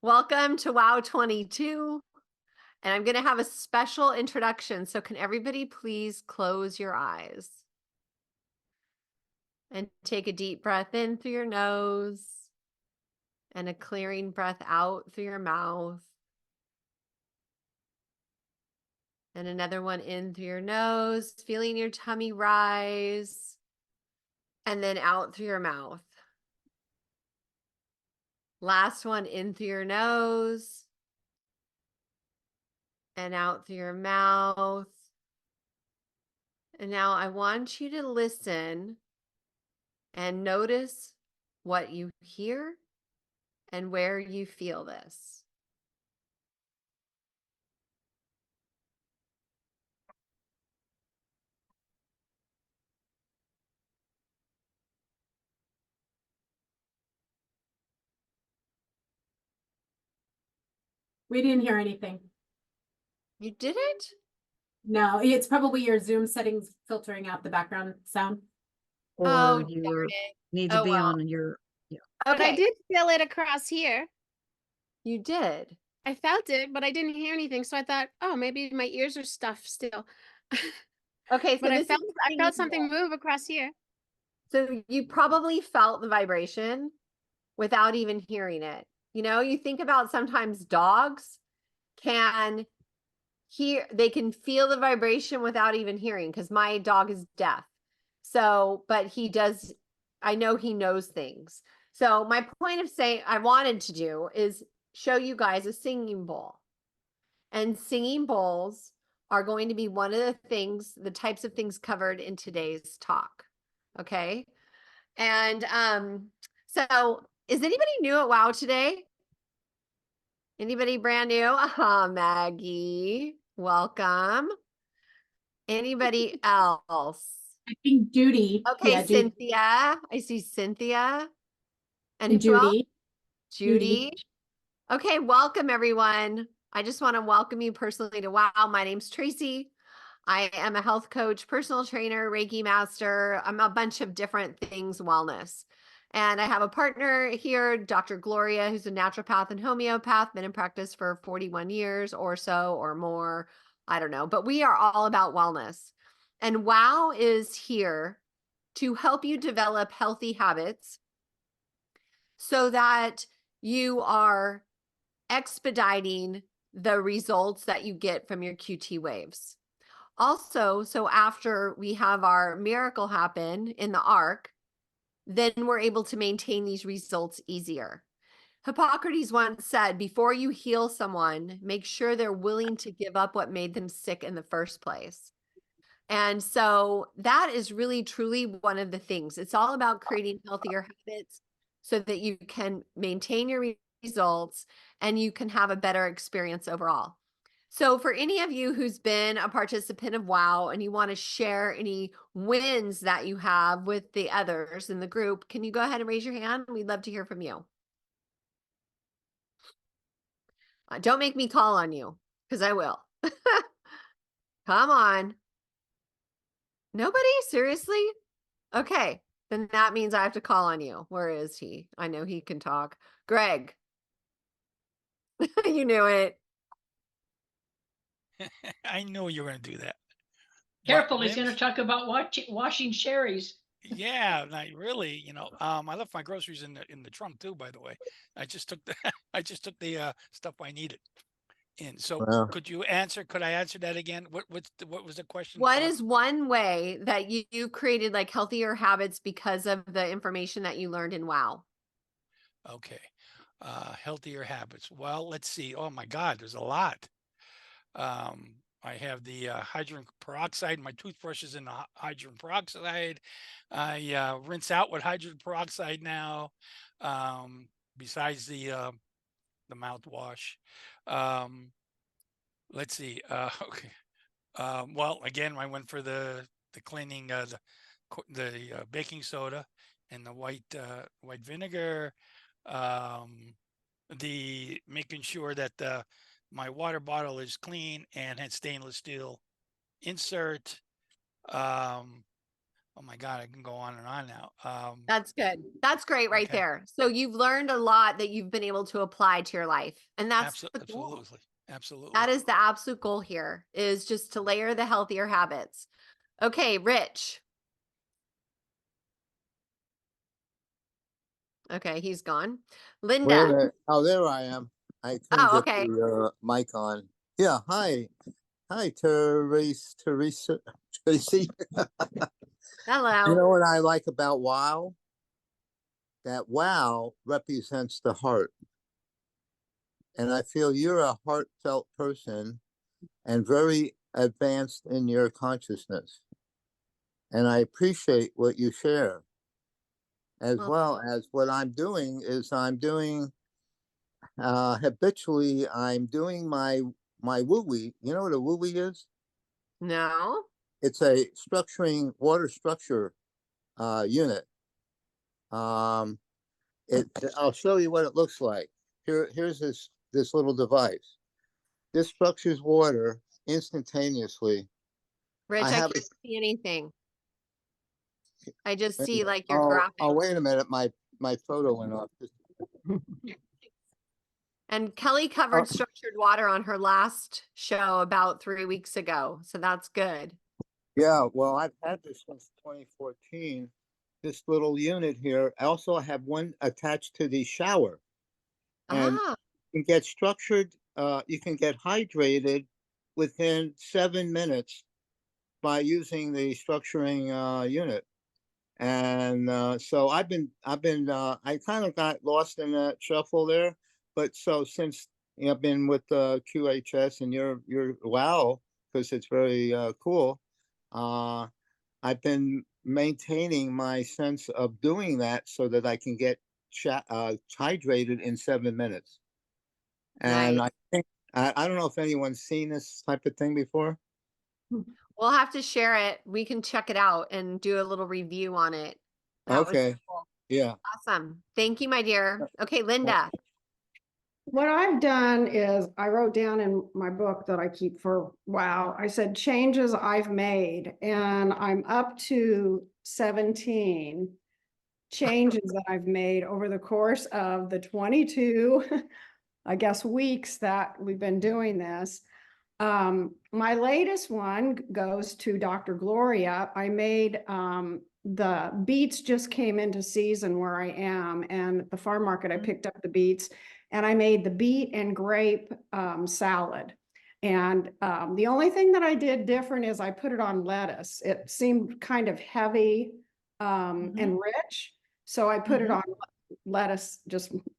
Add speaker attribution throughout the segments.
Speaker 1: Welcome to WOW 22. And I'm going to have a special introduction. So can everybody please close your eyes and take a deep breath in through your nose and a clearing breath out through your mouth. And another one in through your nose, feeling your tummy rise, and then out through your mouth. Last one in through your nose and out through your mouth. And now I want you to listen and notice what you hear and where you feel this.
Speaker 2: We didn't hear anything.
Speaker 1: You didn't?
Speaker 2: No, it's probably your Zoom settings filtering out the background sound.
Speaker 3: Or
Speaker 1: Oh,
Speaker 3: you
Speaker 1: darn it.
Speaker 3: need to
Speaker 1: Oh,
Speaker 3: be
Speaker 1: well.
Speaker 3: on your, yeah.
Speaker 4: But I
Speaker 1: Okay,
Speaker 4: did feel it across here.
Speaker 1: you did.
Speaker 4: I felt it, but I didn't hear anything. So I thought, oh, maybe my ears are stuffed still.
Speaker 1: Okay, so
Speaker 4: But I
Speaker 1: this is
Speaker 4: felt something move across here.
Speaker 1: So you probably felt the vibration without even hearing it. You know, you think about sometimes dogs can they can feel the vibration without even hearing, because my dog is deaf. So, but he does, I know he knows things. So my point of saying I wanted to do is show you guys a singing bowl. And singing bowls are going to be one of the things, the types of things covered in today's talk. Okay. And so is anybody new at WOW today? Anybody brand new? Maggie, welcome. Anybody else?
Speaker 2: I think Duty.
Speaker 1: Okay,
Speaker 2: Yeah, Duty.
Speaker 1: Cynthia. I see Cynthia. And who else?
Speaker 2: Judy.
Speaker 1: Judy. Okay, welcome everyone. I just want to welcome you personally to WOW. My name's Tracy. I am a health coach, personal trainer, Reiki master. I'm a bunch of different things, wellness. And I have a partner here, Dr. Gloria, who's a naturopath and homeopath, been in practice for 41 years or so or more. I don't know, but we are all about wellness. And WOW is here to help you develop healthy habits so that you are expediting the results that you get from your QT waves. Also, so after we have our miracle happen in the arc, then we're able to maintain these results easier. Hippocrates once said, before you heal someone, make sure they're willing to give up what made them sick in the first place. And so that is really, truly one of the things. It's all about creating healthier habits so that you can maintain your results and you can have a better experience overall. So for any of you who's been a participant of WOW and you want to share any wins that you have with the others in the group, can you go ahead and raise your hand? We'd love to hear from you. Don't make me call on you, because I will. Come on. Nobody? Seriously? Okay, then that means I have to call on you. Where is he? I know he can talk. Greg. You knew it.
Speaker 5: I knew you were going to do that.
Speaker 6: Careful, he's going to talk about washing cherries.
Speaker 5: Yeah, not really. I left my groceries in the trunk too. By the way, I just took the stuff I needed in. So
Speaker 3: Wow.
Speaker 5: could I answer that again? What was the question?
Speaker 1: What is one way that you created like healthier habits because of the information that you learned in WOW?
Speaker 5: Okay, healthier habits. Well, let's see. Oh my God, there's a lot. I have the hydrogen peroxide. My toothbrush is in the hydrogen peroxide. I rinse out with hydrogen peroxide now, besides the mouthwash. Let's see. Okay. Well, again, I went for the cleaning, the baking soda and the white vinegar. The making sure that my water bottle is clean and had stainless steel insert. Oh my God, I can go on and on now.
Speaker 1: That's good. That's great right
Speaker 5: Okay.
Speaker 1: there. So you've learned a lot that you've been able to apply to your life. And that's the goal.
Speaker 5: Absolutely. Absolutely.
Speaker 1: That is the absolute goal here, is just to layer the healthier habits. Okay, Rich. Okay, he's gone.
Speaker 3: Wait a
Speaker 1: Linda.
Speaker 3: minute. Oh, there I am. I couldn't
Speaker 1: Oh,
Speaker 3: get
Speaker 1: okay.
Speaker 3: the mic on. Yeah, hi. Hi, Teresa, Tracy.
Speaker 1: Hello.
Speaker 3: You know what I like about WOW? That WOW represents the heart. And I feel you're a heartfelt person and very advanced in your consciousness. And I appreciate what you share. As
Speaker 1: Well,
Speaker 3: well as what I'm doing is habitually I'm doing my woo-wee. You know what a woo-wee is?
Speaker 1: no.
Speaker 3: It's a water structure unit. Um, I'll show you what it looks like. Here's this little device. This structures water instantaneously.
Speaker 1: Rich,
Speaker 3: I
Speaker 1: I
Speaker 3: have
Speaker 1: can't see anything. I just
Speaker 3: it.
Speaker 1: see like your
Speaker 3: Oh,
Speaker 1: graphic.
Speaker 3: wait a minute. My photo went off.
Speaker 1: And Kelly covered structured water on her last show about 3 weeks ago. So that's good.
Speaker 3: Yeah, well, I've had this since 2014. This little unit here. I also have one attached to the shower, and
Speaker 1: Ah,
Speaker 3: you can get structured. You can get hydrated within 7 minutes by using the structuring unit. And so I kind of got lost in that shuffle there. But so since I've been with QHS and you're wow, because it's very cool. I've been maintaining my sense of doing that so that I can get hydrated in 7 minutes. And
Speaker 1: nice.
Speaker 3: I think I don't know if anyone's seen this type of thing before.
Speaker 1: We'll have to share it. We can check it out and do a little review on it. That was
Speaker 3: Okay.
Speaker 1: cool.
Speaker 3: Yeah.
Speaker 1: Awesome. Thank you, my dear. Okay, Linda.
Speaker 7: What I've done is I wrote down in my book that I keep for WOW, I said changes I've made, and I'm up to 17 changes that I've made over the course of the 22, I guess, weeks that we've been doing this. My latest one goes to Dr. Gloria. I made the beets just came into season where I am, and at the farm market, I picked up the beets and I made the beet and grape salad. And the only thing that I did different is I put it on lettuce. It seemed kind of heavy and rich. So I put it on lettuce,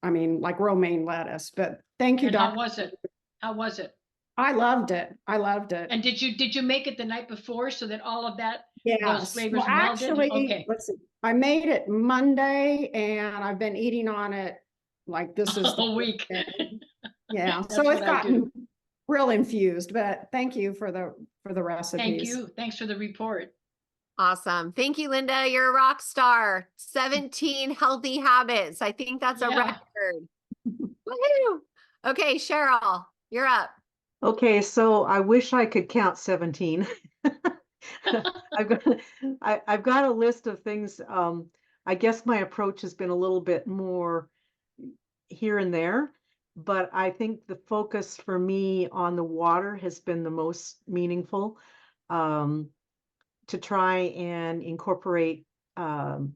Speaker 7: like romaine lettuce. But thank you,
Speaker 6: And how
Speaker 7: Doctor.
Speaker 6: was it? How was it?
Speaker 7: I loved it. I loved it.
Speaker 6: And did you make it the night before so that all of that those
Speaker 7: Yes.
Speaker 6: flavors
Speaker 7: Well,
Speaker 6: melded?
Speaker 7: actually,
Speaker 6: Okay.
Speaker 7: let's see. I made it Monday and I've been eating on it like this is
Speaker 6: A week.
Speaker 7: yeah.
Speaker 6: That's
Speaker 7: So it's
Speaker 6: what I do.
Speaker 7: gotten real infused, but thank you for the recipes.
Speaker 6: Thank you. Thanks for the report.
Speaker 1: Awesome. Thank you, Linda. You're a rock star. 17 healthy habits. I think that's a
Speaker 6: Yeah.
Speaker 1: record. Woohoo. Okay, Cheryl, you're up.
Speaker 8: Okay, so I wish I could count 17. I've got a list of things. I guess my approach has been a little bit more here and there, but I think the focus for me on the water has been the most meaningful. To try and incorporate the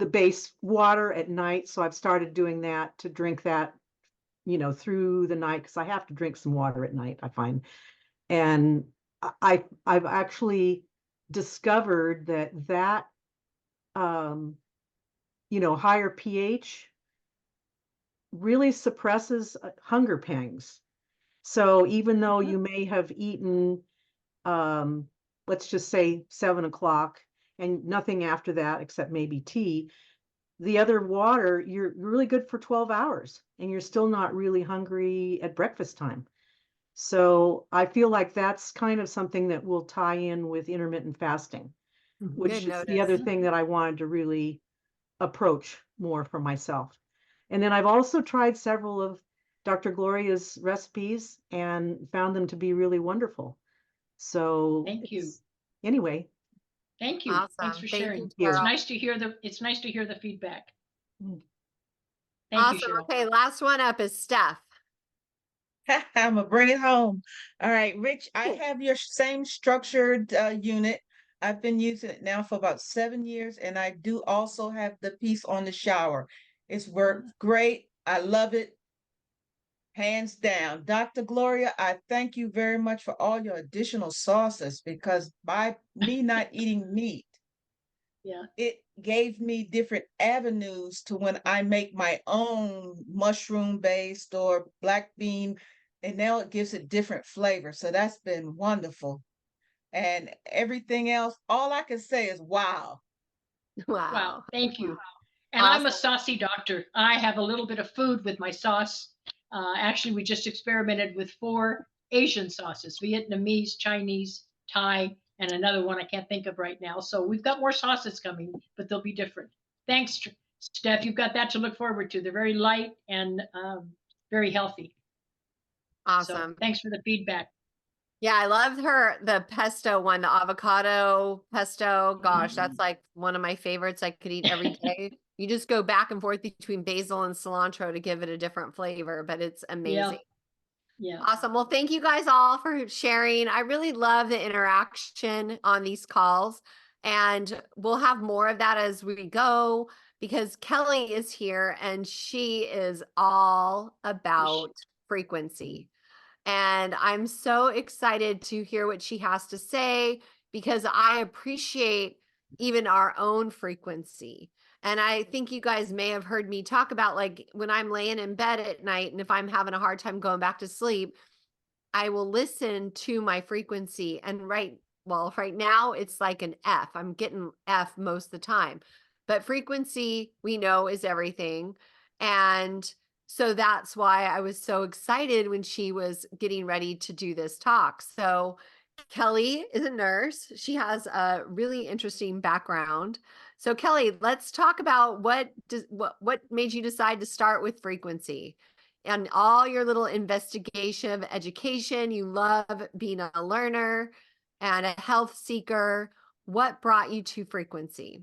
Speaker 8: base water at night. So I've started doing that, to drink that through the night, because I have to drink some water at night, I find. And I've actually discovered that higher pH really suppresses hunger pangs. So even though you may have eaten, let's just say 7 o'clock and nothing after that except maybe tea, the other water, you're really good for 12 hours and you're still not really hungry at breakfast time. So I feel like that's kind of something that will tie in with intermittent fasting, which
Speaker 1: Good
Speaker 8: is the other
Speaker 1: notice.
Speaker 8: thing that I wanted to really approach more for myself. And then I've also tried several of Dr. Gloria's recipes and found them to be really wonderful. So
Speaker 6: Thank you.
Speaker 8: anyway,
Speaker 6: Thank you. Thanks
Speaker 1: Awesome.
Speaker 6: for
Speaker 1: Thank
Speaker 6: sharing.
Speaker 1: you,
Speaker 8: you.
Speaker 6: It's
Speaker 1: Cheryl.
Speaker 6: nice to hear the feedback.
Speaker 8: Mm.
Speaker 6: Thank you,
Speaker 1: Awesome.
Speaker 6: Cheryl.
Speaker 1: Okay, last one up is Steph.
Speaker 9: I'm gonna bring it home. All right, Rich, I
Speaker 1: Cool.
Speaker 9: have your same structured unit. I've been using it now for about 7 years, and I do also have the piece on the shower. It's worked great. I love it. Hands down. Dr. Gloria, I thank you very much for all your additional sauces because by me not eating meat,
Speaker 6: Yeah.
Speaker 9: it gave me different avenues to when I make my own mushroom based or black bean, and now it gives it different flavor. So that's been wonderful. And everything else, all I can say is wow.
Speaker 6: Wow.
Speaker 1: Wow.
Speaker 6: Thank you. And I'm a
Speaker 1: Awesome.
Speaker 6: saucy doctor. I have a little bit of food with my sauce. Actually, we just experimented with 4 Asian sauces: Vietnamese, Chinese, Thai, and another one I can't think of right now. So we've got more sauces coming, but they'll be different. Thanks, Steph. You've got that to look forward to. They're very light and very healthy.
Speaker 1: Awesome.
Speaker 6: So thanks for the feedback.
Speaker 1: Yeah, I loved the pesto one, the avocado pesto. Gosh, that's like one of my favorites I could eat every day. You just go back and forth between basil and cilantro to give it a different flavor, but it's amazing.
Speaker 6: Yeah.
Speaker 1: Awesome. Well, thank you guys all for sharing. I really love the interaction on these calls, and we'll have more of that as we go because Kelly is here and she is all about frequency. And I'm so excited to hear what she has to say because I appreciate even our own frequency. And I think you guys may have heard me talk about like when I'm laying in bed at night and if I'm having a hard time going back to sleep, I will listen to my frequency. And right now it's like an F. I'm getting F most of the time. But frequency, we know, is everything. And so that's why I was so excited when she was getting ready to do this talk. So Kelly is a nurse. She has a really interesting background. So Kelly, let's talk about what made you decide to start with frequency and all your little investigation of education. You love being a learner and a health seeker. What brought you to frequency?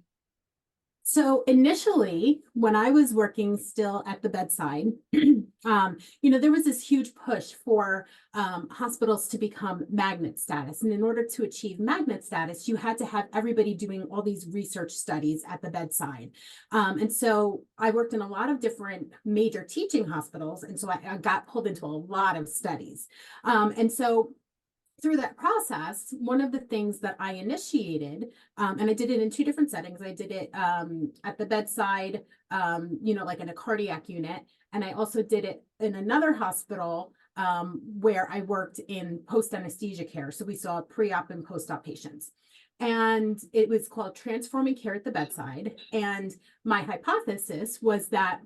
Speaker 2: So initially, when I was working still at the bedside, there was this huge push for hospitals to become magnet status. And in order to achieve magnet status, you had to have everybody doing all these research studies at the bedside. And so I worked in a lot of different major teaching hospitals. And so I got pulled into a lot of studies. And so through that process, one of the things that I initiated, and I did it in 2 different settings. I did it at the bedside, like in a cardiac unit. And I also did it in another hospital where I worked in post-anesthesia care. So we saw pre-op and post-op patients. And it was called Transforming Care at the Bedside. And my hypothesis was that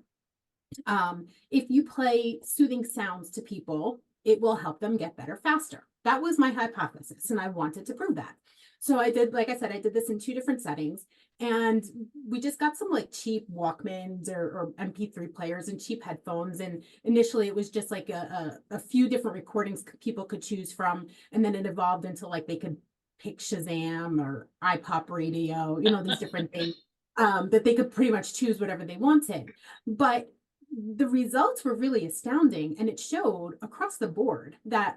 Speaker 2: if you play soothing sounds to people, it will help them get better faster. That was my hypothesis, and I wanted to prove that. So I did, like I said, I did this in 2 different settings, and we just got some like cheap Walkmans or MP3 players and cheap headphones. And initially it was just like a few different recordings people could choose from. And then it evolved into like they could pick Shazam or iPop radio, these different things that they could pretty much choose whatever they wanted. But the results were really astounding, and it showed across the board that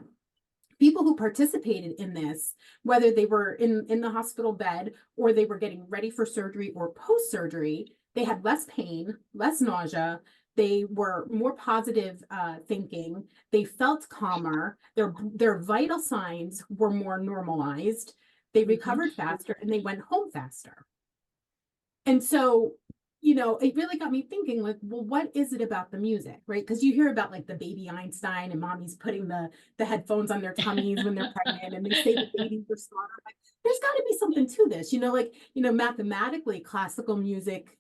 Speaker 2: people who participated in this, whether they were in the hospital bed or they were getting ready for surgery or post-surgery, they had less pain, less nausea, they were more positive thinking, they felt calmer, their vital signs were more normalized, they recovered faster, and they went home faster. And so it really got me thinking, like, well, what is it about the music, right? Because you hear about like the baby Einstein and mommies putting the headphones on their tummies when they're pregnant, and they say the babies are smarter. Like, there's got to be something to this, mathematically, classical music,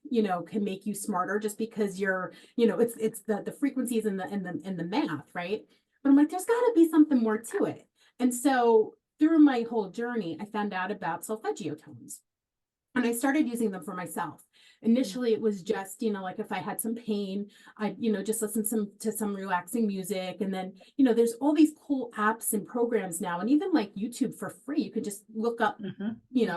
Speaker 2: can make you smarter just because you're, it's the frequencies and the math, right? But I'm like, there's got to be something more to it. And so through my whole journey, I found out about solfeggio tones. And I started using them for myself. Initially, it was just, like if I had some pain, I, just listen to some relaxing music. And then, there's all these cool apps and programs now, and even like YouTube for free. You could just look up,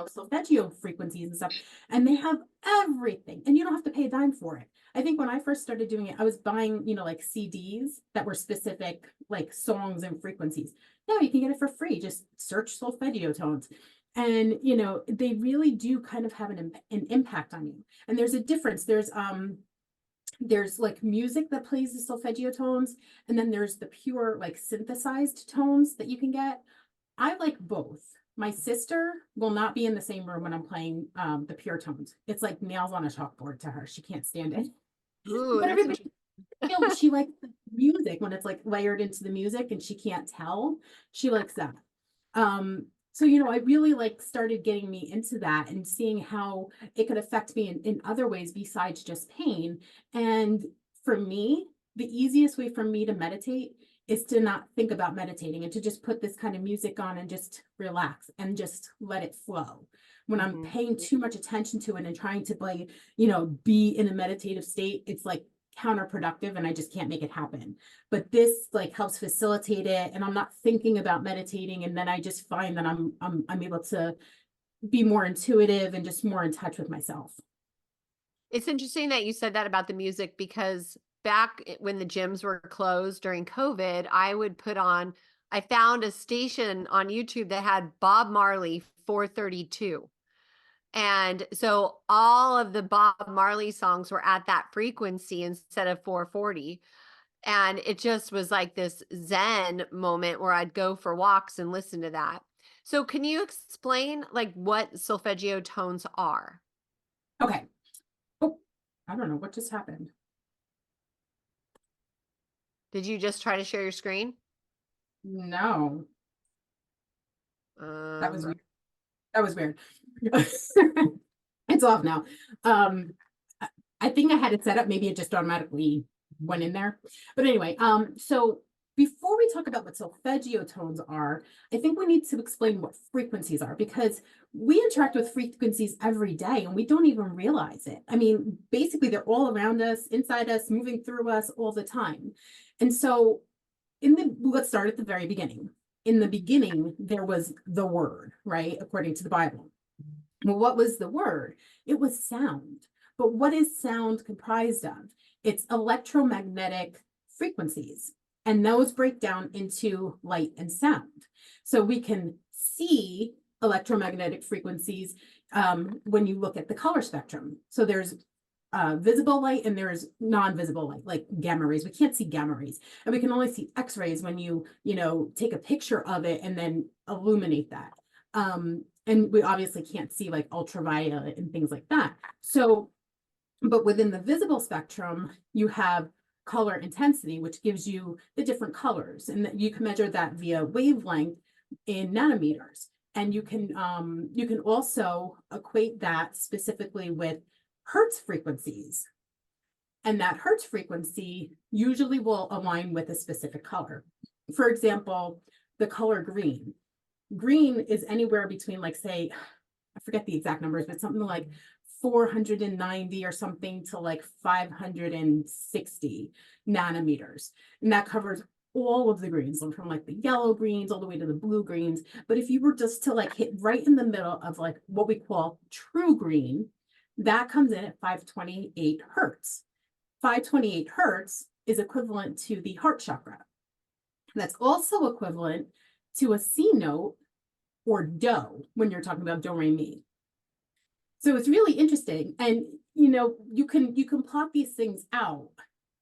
Speaker 2: solfeggio frequencies and stuff, and they have everything, and you don't have to pay a dime for it. I think when I first started doing it, I was buying, like CDs that were specific, like songs and frequencies. Now you can get it for free. Just search solfeggio tones. And, they really do kind of have an impact on you. And there's a difference. There's like music that plays the solfeggio tones, and then there's the pure like synthesized tones that you can get. I like both. My sister will not be in the same room when I'm playing the pure tones. It's like nails on a chalkboard to her. She can't stand it.
Speaker 1: Ooh,
Speaker 2: But
Speaker 1: that's
Speaker 2: everybody, she likes the music when it's like layered into the music and she can't tell. She likes that. So, I really like started getting me into that and seeing how it could affect me in other ways besides just pain. And for me, the easiest way for me to meditate is to not think about meditating and to just put this kind of music on and just relax and just let it flow. When I'm paying too much attention to it and trying to like, be in a meditative state, it's like counterproductive and I just can't make it happen. But this like helps facilitate it, and I'm not thinking about meditating, and then I just find that I'm able to be more intuitive and just more in touch with myself.
Speaker 1: It's interesting that you said that about the music, because back when the gyms were closed during COVID, I found a station on YouTube that had Bob Marley 432. And so all of the Bob Marley songs were at that frequency instead of 440. And it just was like this Zen moment where I'd go for walks and listen to that. So can you explain like what solfeggio tones are?
Speaker 2: Okay. Oh, I don't know what just happened.
Speaker 1: Did you just try to share your screen?
Speaker 2: No, that was weird. That was weird. It's off now. I think I had it set up. Maybe it just automatically went in there. But anyway, so before we talk about what solfeggio tones are, I think we need to explain what frequencies are, because we interact with frequencies every day and we don't even realize it. I mean, basically they're all around us, inside us, moving through us all the time. And so let's start at the very beginning. In the beginning, there was the word, right? According to the Bible. Well, what was the word? It was sound. But what is sound comprised of? It's electromagnetic frequencies, and those break down into light and sound. So we can see electromagnetic frequencies when you look at the color spectrum. So there's visible light and there's non-visible light, like gamma rays. We can't see gamma rays, and we can only see X-rays when you take a picture of it and then illuminate that. And we obviously can't see like ultraviolet and things like that. So, but within the visible spectrum, you have color intensity, which gives you the different colors, and you can measure that via wavelength in nanometers. And you can also equate that specifically with Hertz frequencies. And that Hertz frequency usually will align with a specific color. For example, the color green. Green is anywhere between, like, say, I forget the exact numbers, but something like 490 or something to like 560 nanometers. And that covers all of the greens, from like the yellow greens all the way to the blue greens. But if you were just to like hit right in the middle of like what we call true green, that comes in at 528 Hertz. 528 Hertz is equivalent to the heart chakra. That's also equivalent to a C note or do when you're talking about do, re, mi. So it's really interesting. And you can plot these things out,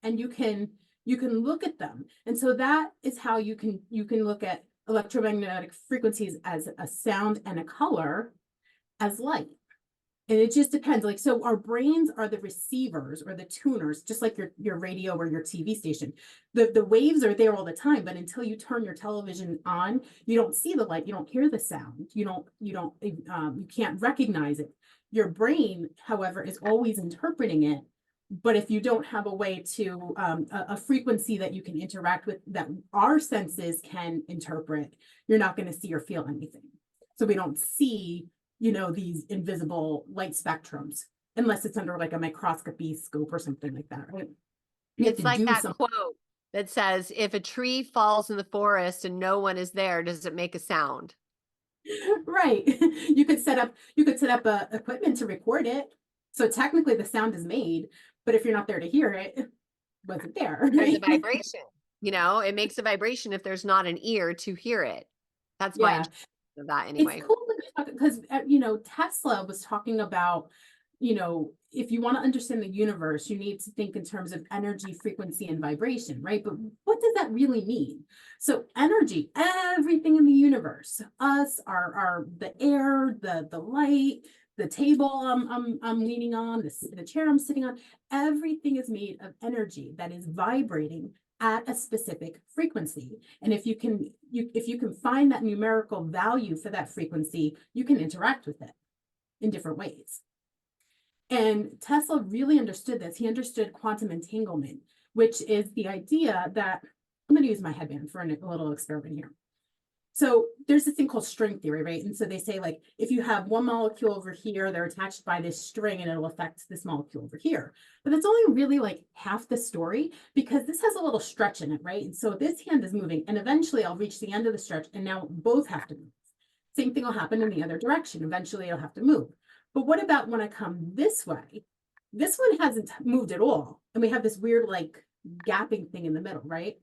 Speaker 2: and you can look at them. And so that is how you can look at electromagnetic frequencies as a sound and a color as light. And it just depends. Like, so our brains are the receivers or the tuners, just like your radio or your TV station. The waves are there all the time, but until you turn your television on, you don't see the light, you don't hear the sound, you can't recognize it. Your brain, however, is always interpreting it. But if you don't have a way to a frequency that you can interact with that our senses can interpret, you're not going to see or feel anything. So we don't see these invisible light spectrums. unless it's under like a microscopy scope or something like that, right? You have
Speaker 1: It's
Speaker 2: to
Speaker 1: like
Speaker 2: do
Speaker 1: that
Speaker 2: something.
Speaker 1: quote that says, if a tree falls in the forest and no one is there, does it make a sound?
Speaker 2: Right. You could set up equipment to record it. So technically the sound is made, but if you're not there to hear it, was it there?
Speaker 1: There's a
Speaker 2: Right?
Speaker 1: vibration. You know, it makes a vibration if there's not an ear to hear it. That's my
Speaker 2: Yeah.
Speaker 1: understanding of that
Speaker 2: It's
Speaker 1: anyway.
Speaker 2: cool because you know, Tesla was talking about, you know, if you want to understand the universe, you need to think in terms of energy, frequency, and vibration, right? But what does that really mean? So energy, everything in the universe, us, our the air, the light, the table I'm leaning on, the chair I'm sitting on, everything is made of energy that is vibrating at a specific frequency. And if you can find that numerical value for that frequency, you can interact with it in different ways. And Tesla really understood this. He understood quantum entanglement, which is the idea that, I'm going to use my headband for a little experiment here. So there's this thing called string theory, right? And so they say, like, if you have one molecule over here, they're attached by this string and it'll affect this molecule over here. But that's only really like half the story, because this has a little stretch in it, right? And so this hand is moving and eventually I'll reach the end of the stretch and now both have to move. Same thing will happen in the other direction. Eventually it'll have to move. But what about when I come this way? This one hasn't moved at all. And we have this weird like gapping thing in the middle, right?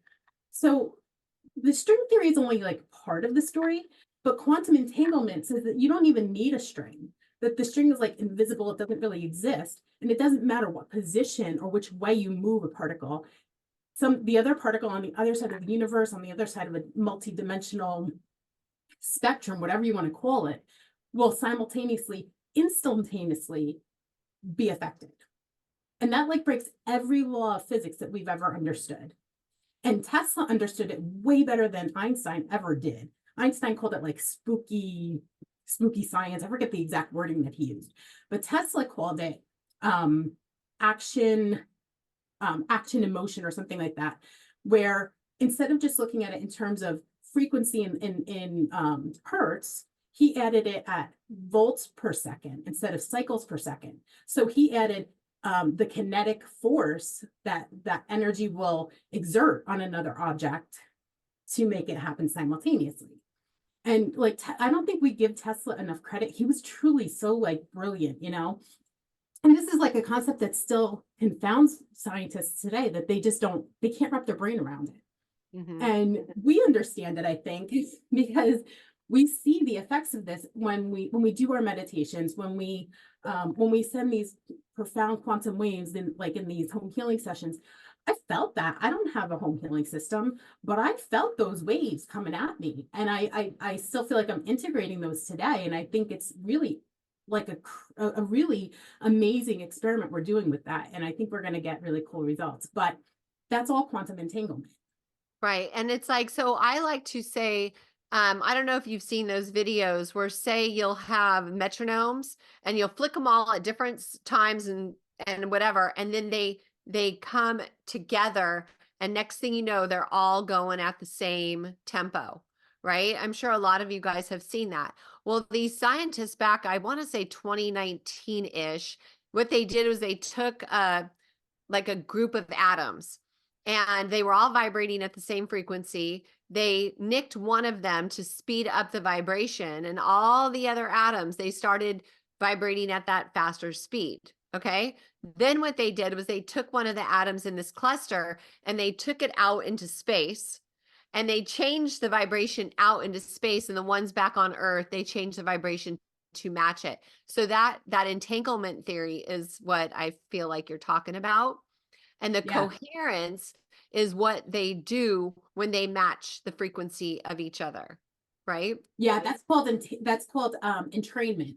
Speaker 2: So the string theory is only like part of the story, but quantum entanglement says that you don't even need a string, that the string is like invisible, it doesn't really exist, and it doesn't matter what position or which way you move a particle. The other particle on the other side of the universe, on the other side of a multi-dimensional spectrum, whatever you want to call it, will simultaneously, instantaneously be affected. And that like breaks every law of physics that we've ever understood. And Tesla understood it way better than Einstein ever did. Einstein called it like spooky science. I forget the exact wording that he used, but Tesla called it action in motion or something like that, where instead of just looking at it in terms of frequency in hertz, he added it at volts per second instead of cycles per second. So he added the kinetic force that energy will exert on another object to make it happen simultaneously. And like, I don't think we give Tesla enough credit. He was truly so like brilliant, you know? And this is like a concept that still confounds scientists today, that they can't wrap their brain around it.
Speaker 1: Mm-hmm.
Speaker 2: And we understand it, I think, because we see the effects of this when we do our meditations, when we send these profound quantum waves in these home healing sessions. I felt that. I don't have a home healing system, but I felt those waves coming at me, and I still feel like I'm integrating those today. And I think it's really like a really amazing experiment we're doing with that, and I think we're going to get really cool results. But that's all quantum entanglement.
Speaker 1: Right. And it's like, so I like to say, I don't know if you've seen those videos where, say, you'll have metronomes and you'll flick them all at different times and whatever, and then they come together, and next thing you know, they're all going at the same tempo, right? I'm sure a lot of you guys have seen that. Well, these scientists back, I want to say 2019-ish, what they did was they took a group of atoms, and they were all vibrating at the same frequency. They nicked one of them to speed up the vibration, and all the other atoms, they started vibrating at that faster speed. Okay. Then what they did was they took one of the atoms in this cluster and they took it out into space, and they changed the vibration out into space, and the ones back on Earth, they changed the vibration to match it. So that entanglement theory is what I feel like you're talking about. And the coherence is what they do when they match the frequency of each other, right?
Speaker 2: Yeah, that's called entrainment.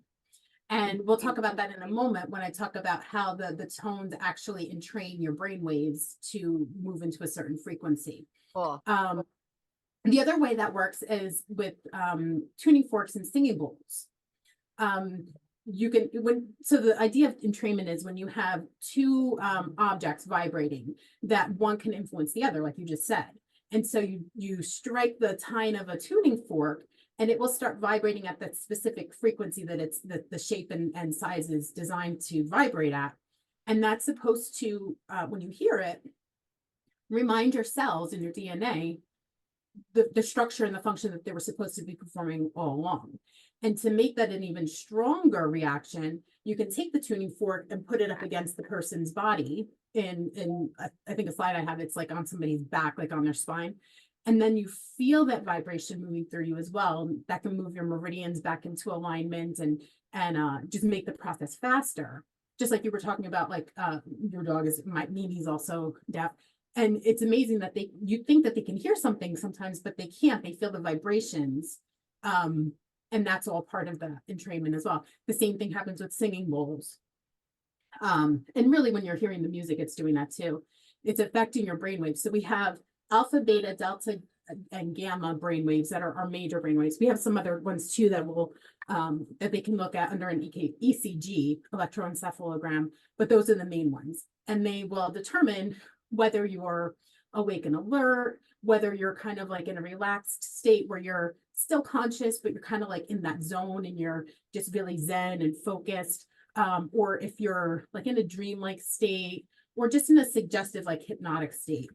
Speaker 2: And we'll talk about that in a moment when I talk about how the tones actually entrain your brain waves to move into a certain frequency.
Speaker 1: Cool.
Speaker 2: The other way that works is with tuning forks and singing bowls. So the idea of entrainment is when you have two objects vibrating, that one can influence the other, like you just said. And so you strike the tine of a tuning fork, and it will start vibrating at that specific frequency that it's the shape and size is designed to vibrate at. And that's supposed to, when you hear it, remind your cells in your DNA the structure and the function that they were supposed to be performing all along. And to make that an even stronger reaction, you can take the tuning fork and put it up against the person's body. In I think a slide I have, it's like on somebody's back, like on their spine. And then you feel that vibration moving through you as well. That can move your meridians back into alignment and just make the process faster. Just like you were talking about, like your dog is, Mimi's also deaf. And it's amazing that you think that they can hear something sometimes, but they can't. They feel the vibrations. And that's all part of the entrainment as well. The same thing happens with singing bowls. And really when you're hearing the music, it's doing that too. It's affecting your brainwaves. So we have alpha, beta, delta, and gamma brainwaves that are our major brainwaves. We have some other ones too that will that they can look at under an ECG, electroencephalogram, but those are the main ones. And they will determine whether you're awake and alert, whether you're kind of like in a relaxed state where you're still conscious, but you're kind of like in that zone and you're just really zen and focused, or if you're like in a dreamlike state, or just in a suggestive, like hypnotic state.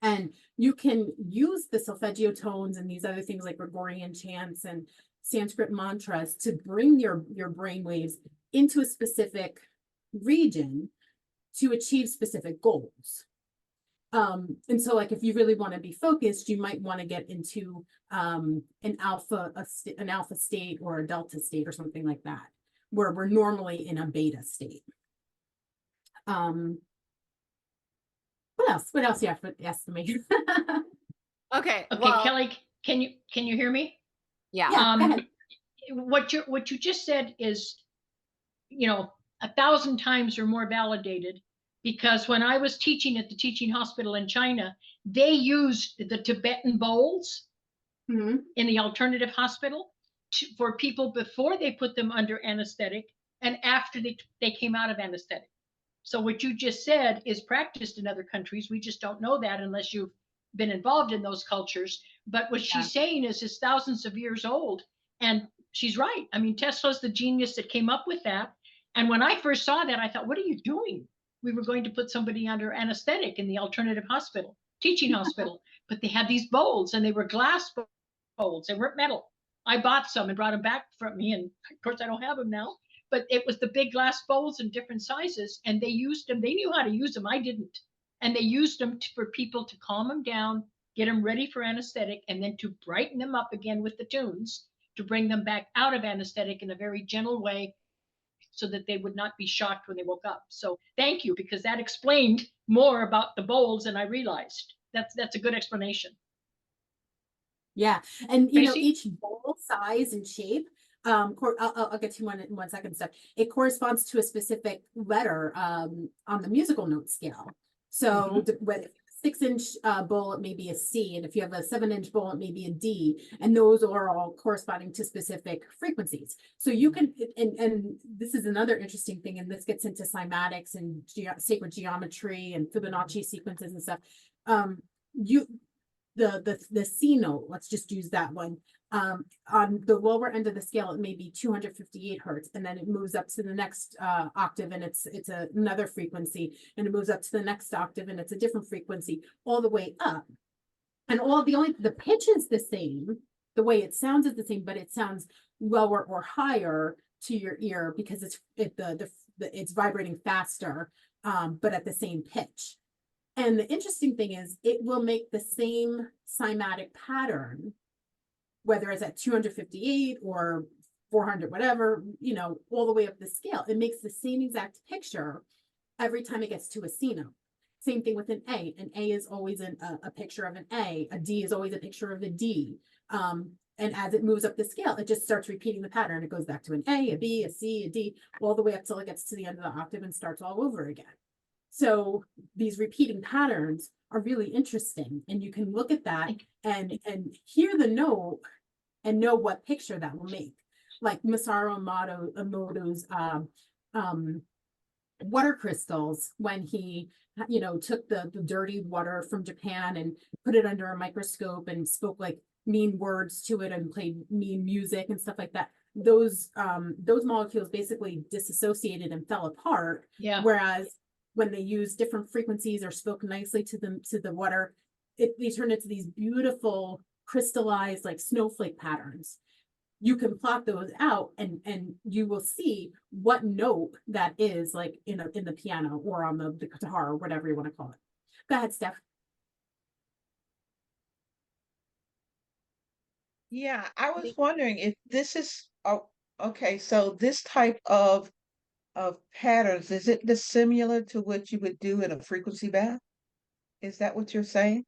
Speaker 2: And you can use the solfeggio tones and these other things like Gregorian chants and Sanskrit mantras to bring your brain waves into a specific region to achieve specific goals. And so like if you really want to be focused, you might want to get into an alpha state or a delta state or something like that, where we're normally in a beta state. What else you have to ask me?
Speaker 1: Okay.
Speaker 6: Okay,
Speaker 1: Well,
Speaker 6: Kelly, can you hear me?
Speaker 1: yeah.
Speaker 2: Go ahead.
Speaker 6: What you just said is, 1,000 times or more validated, because when I was teaching at the teaching hospital in China, they used the Tibetan bowls in the alternative hospital for people before they put them under anesthetic and after they came out of anesthetic. So what you just said is practiced in other countries. We just don't know that unless you've been involved in those cultures. But what she's saying is thousands of years old. And she's right. I mean, Tesla's the genius that came up with that. And when I first saw that, I thought, what are you doing? We were going to put somebody under anesthetic in the alternative hospital, teaching hospital. But they had these bowls and they were glass bowls. They weren't metal. I bought some and brought them back from me. And of course, I don't have them now. But it was the big glass bowls in different sizes, and they used them. They knew how to use them. I didn't. And they used them for people to calm them down, get them ready for anesthetic, and then to brighten them up again with the tunes, to bring them back out of anesthetic in a very gentle way so that they would not be shocked when they woke up. So thank you, because that explained more about the bowls than I realized. That's a good explanation.
Speaker 2: Yeah. And,
Speaker 6: Tracy?
Speaker 2: each bowl size and shape, I'll get to one in 1 second stuff. It corresponds to a specific letter on the musical note scale. So with 6-inch bowl, it may be a C, and if you have a 7-inch bowl, it may be a D, and those are all corresponding to specific frequencies. So you can, and this is another interesting thing, and this gets into cymatics and sacred geometry and Fibonacci sequences and stuff. The C note, let's just use that one. On the lower end of the scale, it may be 258 hertz, and then it moves up to the next octave, and it's another frequency, and it moves up to the next octave, and it's a different frequency, all the way up. And the pitch is the same, the way it sounds is the same, but it sounds lower or higher to your ear because it's vibrating faster, but at the same pitch. And the interesting thing is it will make the same cymatic pattern, whether it's at 258 or 400, whatever, all the way up the scale. It makes the same exact picture every time it gets to a C note. Same thing with an A. An A is always a picture of an A. A D is always a picture of a D. And as it moves up the scale, it just starts repeating the pattern. It goes back to an A, a B, a C, a D, all the way up till it gets to the end of the octave and starts all over again. So these repeating patterns are really interesting, and you can look at that and hear the note and know what picture that will make. Like Masaru Emoto's water crystals, when he took the dirty water from Japan and put it under a microscope and spoke like mean words to it and play mean music and stuff like that, those molecules basically disassociated and fell apart.
Speaker 6: Yeah.
Speaker 2: Whereas when they use different frequencies or spoke nicely to the water, they turn into these beautiful crystallized like snowflake patterns. You can plot those out and you will see what note that is, like in the piano or on the guitar or whatever you want to call it. Go ahead, Steph.
Speaker 9: Yeah, I was wondering if this is, oh, okay, so this type of patterns, is it similar to what you would do in a frequency bath? Is that what you're saying?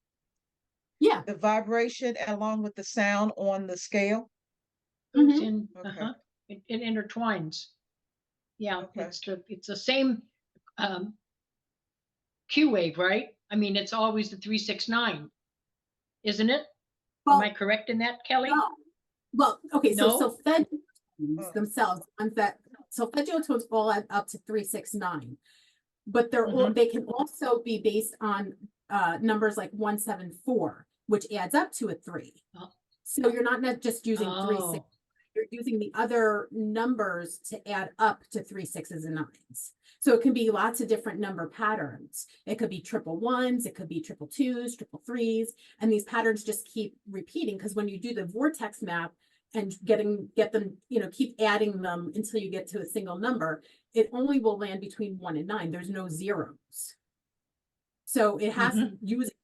Speaker 2: Yeah.
Speaker 9: The vibration along with the sound on the scale?
Speaker 6: Goes
Speaker 2: Mhm.
Speaker 6: in,
Speaker 9: Okay.
Speaker 6: it intertwines. Yeah,
Speaker 9: Okay.
Speaker 6: it's the same Q wave, right? I mean, it's always the 369, isn't it? Am I
Speaker 2: Well,
Speaker 6: correct in that, Kelly?
Speaker 2: no. Well, okay, so
Speaker 6: No?
Speaker 2: solfeggio tones
Speaker 9: Oh.
Speaker 2: themselves, ones that solfeggio tones all add up to 369, but they're all,
Speaker 6: Mhm.
Speaker 2: they can also be based on numbers like 174, which adds up to a 3.
Speaker 6: Oh.
Speaker 2: So you're not just using 3 6,
Speaker 6: Oh,
Speaker 2: you're using the other numbers to add up to 3 6s and 9s. So it can be lots of different number patterns. It could be triple ones, it could be triple twos, triple threes, and these patterns just keep repeating, because when you do the vortex map and get them, keep adding them until you get to a single number, it only will land between 1 and 9. There's no zeros. So it has
Speaker 6: Mhm.
Speaker 2: using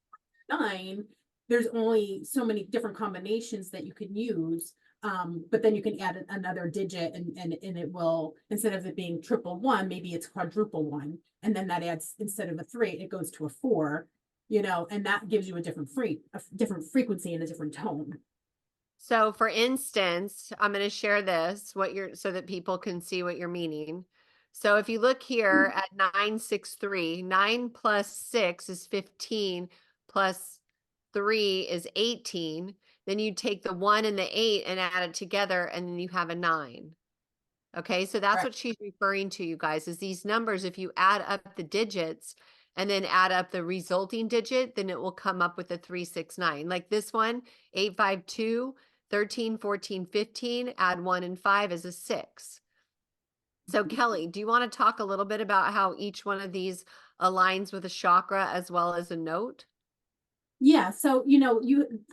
Speaker 2: 9, there's only so many different combinations that you can use. But then you can add another digit and it will, instead of it being triple one, maybe it's quadruple one. And then that adds, instead of a 3, it goes to a 4, and that gives you a different frequency and a different tone.
Speaker 1: So for instance, I'm going to share this, so that people can see what you're meaning. So if you look here at 963, 9 plus 6 is 15, plus 3 is 18. Then you take the 1 and the 8 and add it together, and then you have a 9. Okay, so that's
Speaker 9: Right.
Speaker 1: what she's referring to, you guys, is these numbers. If you add up the digits and then add up the resulting digit, then it will come up with a 369. Like this one, 852, 13, 14, 15, add 1 and 5 is a 6. So Kelly, do you want to talk a little bit about how each one of these aligns with a chakra as well as a note?
Speaker 2: Yeah, so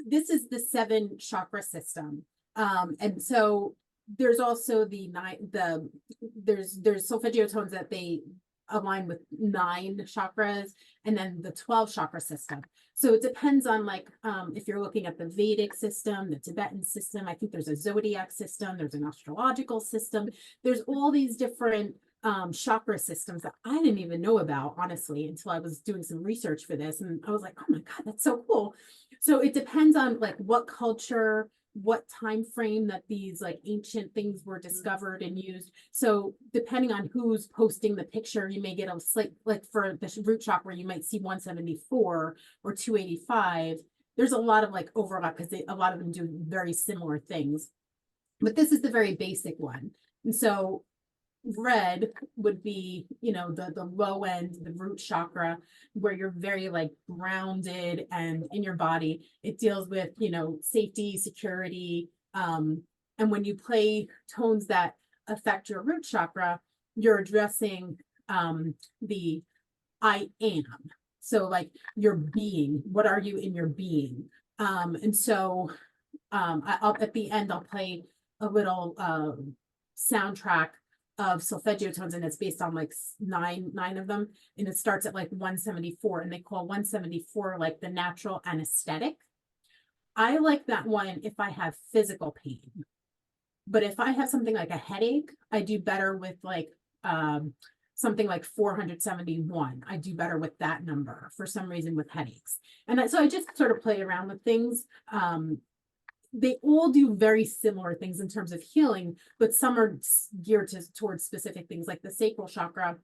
Speaker 2: this is the 7 chakra system. And so there's also there's solfeggio tones that they align with 9 chakras, and then the 12 chakra system. So it depends on, like, if you're looking at the Vedic system, the Tibetan system, I think there's a zodiac system, there's an astrological system, there's all these different chakra systems that I didn't even know about, honestly, until I was doing some research for this. And I was like, oh my God, that's so cool. So it depends on like what culture, what time frame that these like ancient things were discovered and used. So depending on who's posting the picture, you may get a slight, like for the root chakra, you might see 174 or 285. There's a lot of like overlap because a lot of them do very similar things. But this is the very basic one. And so red would be, the low end, the root chakra, where you're very like grounded and in your body. It deals with, safety, security. And when you play tones that affect your root chakra, you're addressing the I am. So like your being, what are you in your being? And so I'll at the end, I'll play a little soundtrack of solfeggio tones, and it's based on like nine of them, and it starts at like 174, and they call 174 like the natural anesthetic. I like that one if I have physical pain, but if I have something like a headache, I do better with like something like 471. I do better with that number for some reason with headaches. And so I just sort of play around with things. They all do very similar things in terms of healing, but some are geared towards specific things. Like the sacral chakra,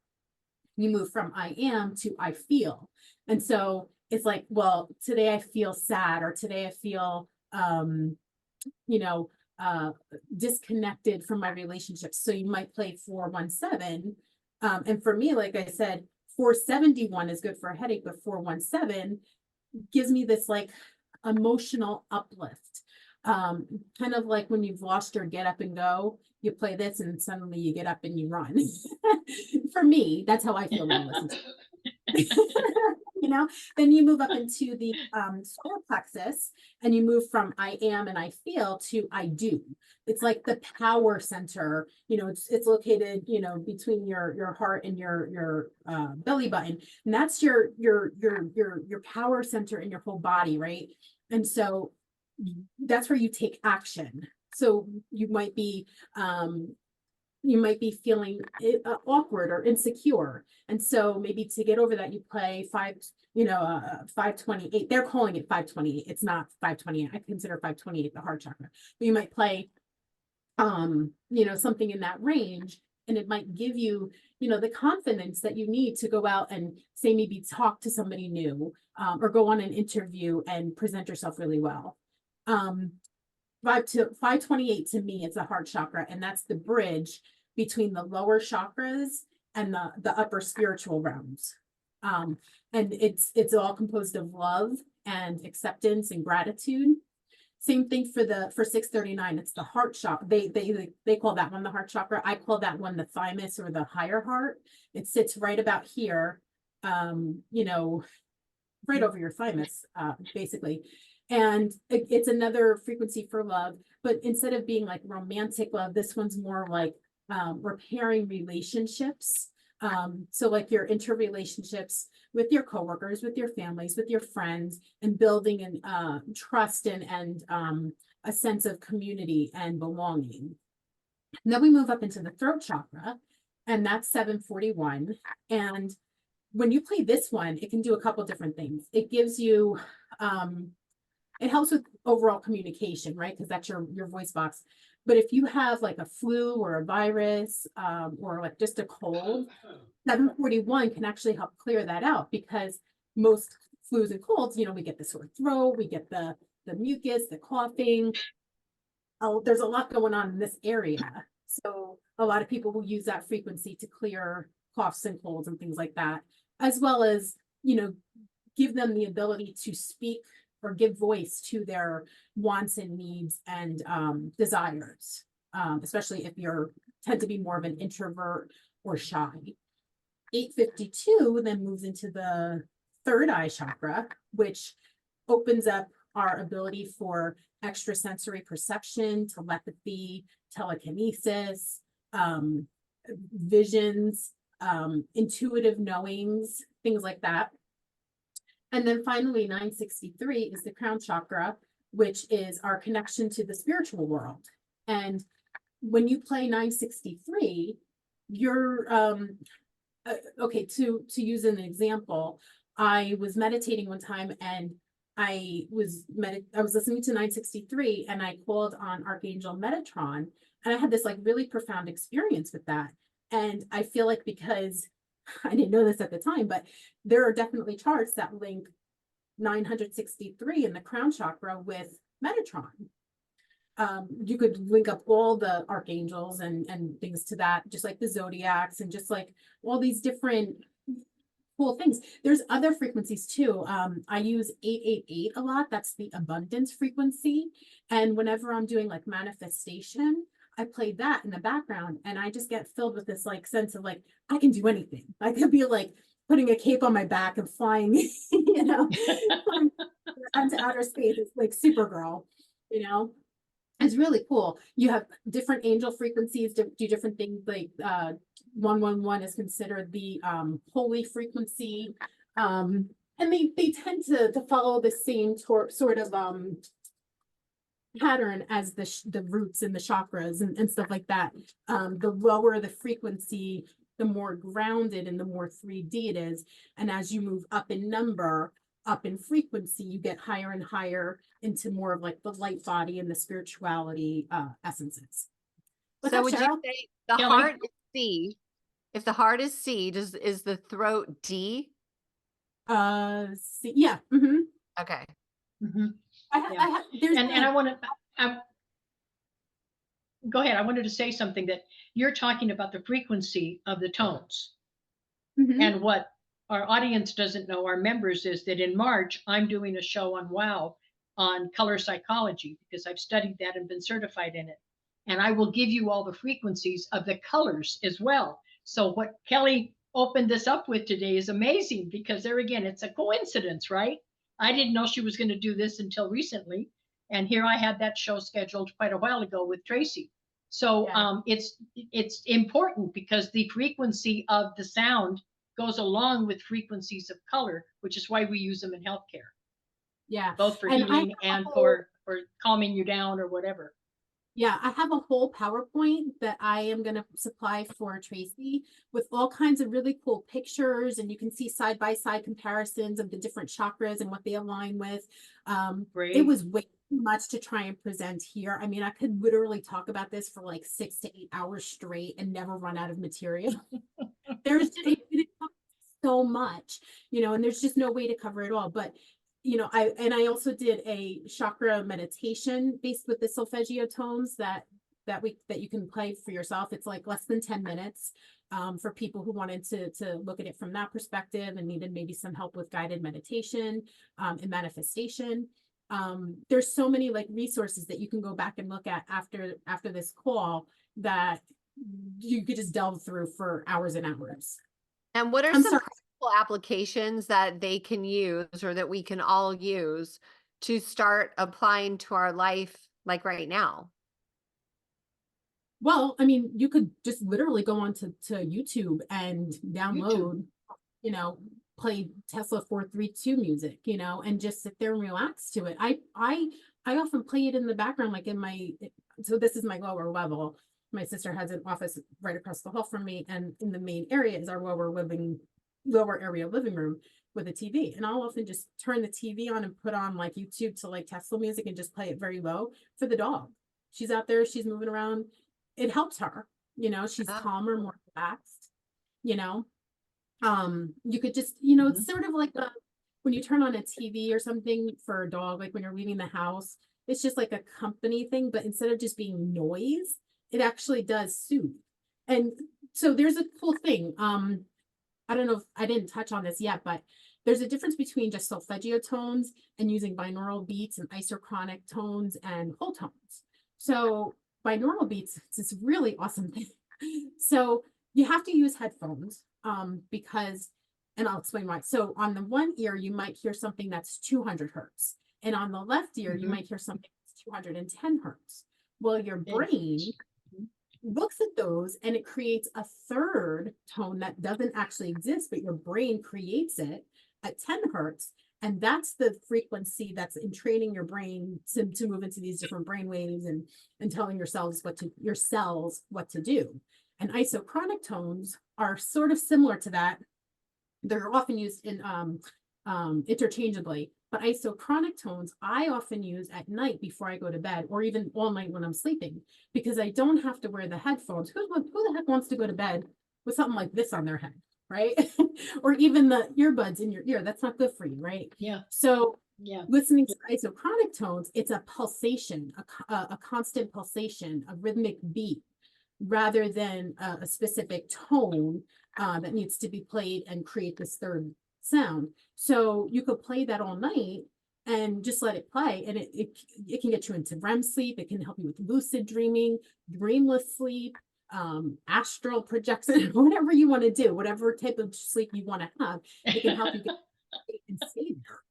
Speaker 2: you move from I am to I feel. And so it's like, well, today I feel sad, or today I feel disconnected from my relationships. So you might play 417. And for me, like I said, 471 is good for a headache, but 417 gives me this like emotional uplift. kind of like when you've lost your get up and go, you play this and suddenly you get up and you run. For me, that's how I feel when I listen to it. You know, then you move up into the solar plexus and you move from I am and I feel to I do. It's like the power center, you know, it's located, you know, between your heart and your belly button. And that's your power center in your whole body, right? And so that's where you take action. So you might be feeling awkward or insecure. And so maybe to get over that, you play 528. They're calling it 528. It's not 528. I consider 528 the heart chakra. But you might play, you know, something in that range, and it might give you, you know, the confidence that you need to go out and say, maybe talk to somebody new, or go on an interview and present yourself really well. 528 to me is the heart chakra, and that's the bridge between the lower chakras and the upper spiritual realms. And it's all composed of love and acceptance and gratitude. Same thing for 639. It's the heart chakra. They call that one the heart chakra. I call that one the thymus or the higher heart. It sits right about here, you know, right over your thymus, basically. And it's another frequency for love, but instead of being like romantic love, this one's more like repairing relationships. So like your interrelationships with your coworkers, with your families, with your friends, and building an trust and a sense of community and belonging. And then we move up into the throat chakra, and that's 741. And when you play this one, it can do a couple different things. It gives you it helps with overall communication, right? Because that's your voice box. But if you have like a flu or a virus, or like just a cold, 741 can actually help clear that out, because most flus and colds, you know, we get the sore throat, we get the mucus, the coughing. Oh, there's a lot going on in this area. So a lot of people will use that frequency to clear coughs and colds and things like that, as well as, you know, give them the ability to speak or give voice to their wants and needs and desires, especially if you tend to be more of an introvert or shy. 852 then moves into the third eye chakra, which opens up our ability for extrasensory perception, telepathy, telekinesis, visions, intuitive knowings, things like that. And then finally, 963 is the crown chakra, which is our connection to the spiritual world. And when you play 963, you're, okay, to use an example, I was meditating one time, and I was listening to 963, and I called on Archangel Metatron, and I had this like really profound experience with that. And I feel like, because I didn't know this at the time, but there are definitely charts that link 963 in the crown chakra with Metatron. You could link up all the archangels and things to that, just like the zodiacs and just like all these different cool things. There's other frequencies too. I use 888 a lot. That's the abundance frequency. And whenever I'm doing like manifestation, I play that in the background, and I just get filled with this like sense of like, I can do anything. I could be like putting a cape on my back and flying, you know, into outer space. It's like Supergirl, you know. It's really cool. You have different angel frequencies do different things. Like 111 is considered the holy frequency, and they tend to follow the same sort of pattern as the roots and the chakras and stuff like that. The lower the frequency, the more grounded and the more 3D it is. And as you move up in number, up in frequency, you get higher and higher into more of like the light body and the spirituality essences.
Speaker 1: So would you say the
Speaker 6: Kelly?
Speaker 1: heart is C? If the heart is C, is the throat D?
Speaker 2: C, yeah. Mm-hmm.
Speaker 1: Okay.
Speaker 6: Mhm.
Speaker 2: I
Speaker 6: go ahead. I wanted to say something, that you're talking about the frequency of the tones.
Speaker 2: Mhm.
Speaker 6: And what our audience doesn't know, our members, is that in March, I'm doing a show on WOW on color psychology because I've studied that and been certified in it. And I will give you all the frequencies of the colors as well. So what Kelly opened this up with today is amazing because there again, it's a coincidence, right? I didn't know she was going to do this until recently. And here I had that show scheduled quite a while ago with Tracy. So it's important because the frequency of the sound goes along with frequencies of color, which is why we use them in healthcare.
Speaker 2: Yeah.
Speaker 6: Both for
Speaker 2: And
Speaker 6: healing and for calming you down or whatever.
Speaker 2: Yeah, I have a whole PowerPoint that I am going to supply for Tracy with all kinds of really cool pictures, and you can see side by side comparisons of the different chakras and what they align with. It was way too much to try and present here. I mean, I could literally talk about this for like 6 to 8 hours straight and never run out of material. There's just so much, you know, and there's just no way to cover it all. But you know, I also did a chakra meditation based with the solfeggio tones that you can play for yourself. It's like less than 10 minutes for people who wanted to look at it from that perspective and needed maybe some help with guided meditation and manifestation. There's so many like resources that you can go back and look at after this call that you could just delve through for hours and hours.
Speaker 1: And what are some practical applications that they can use or that we can all use to start applying to our life like right now?
Speaker 2: Well, I mean, you could just literally go on to YouTube and download, you know, play Tesla 432 music, you know, and just sit there and relax to it. I often play it in the background, like so this is my lower level. My sister has an office right across the hall from me, and in the main area is our lower area living room with a TV. And I'll often just turn the TV on and put on like YouTube to like Tesla music and just play it very low for the dog. She's out there, she's moving around. It helps her, you know, she's calmer, more relaxed, you know. You could just, you know, it's sort of like when you turn on a TV or something for a dog, like when you're leaving the house, it's just like a company thing, but instead of just being noise, it actually does soothe. And so there's a cool thing. I don't know if I didn't touch on this yet, but there's a difference between just solfeggio tones and using binaural beats and isochronic tones and whole tones. So binaural beats, it's this really awesome thing. So you have to use headphones because, and I'll explain why. So on the one ear, you might hear something that's 200 hertz. And on the left ear, you might hear something that's 210 hertz. Well, your brain looks at those and it creates a third tone that doesn't actually exist, but your brain creates it at 10 hertz. And that's the frequency that's entraining your brain to move into these different brain waves and telling your cells what to do. And isochronic tones are sort of similar to that. They're often used in interchangeably, but isochronic tones I often use at night before I go to bed, or even all night when I'm sleeping, because I don't have to wear the headphones. Who the heck wants to go to bed with something like this on their head, right? Or even the earbuds in your ear. That's not good for you, right?
Speaker 6: Yeah.
Speaker 2: So listening to isochronic tones, it's a pulsation, a constant pulsation, a rhythmic beat, rather than a specific tone that needs to be played and create this third sound. So you could play that all night and just let it play, and it can get you into REM sleep. It can help you with lucid dreaming, dreamless sleep, astral projection, whatever you want to do, whatever type of sleep you want to have, it can help you get and stay there.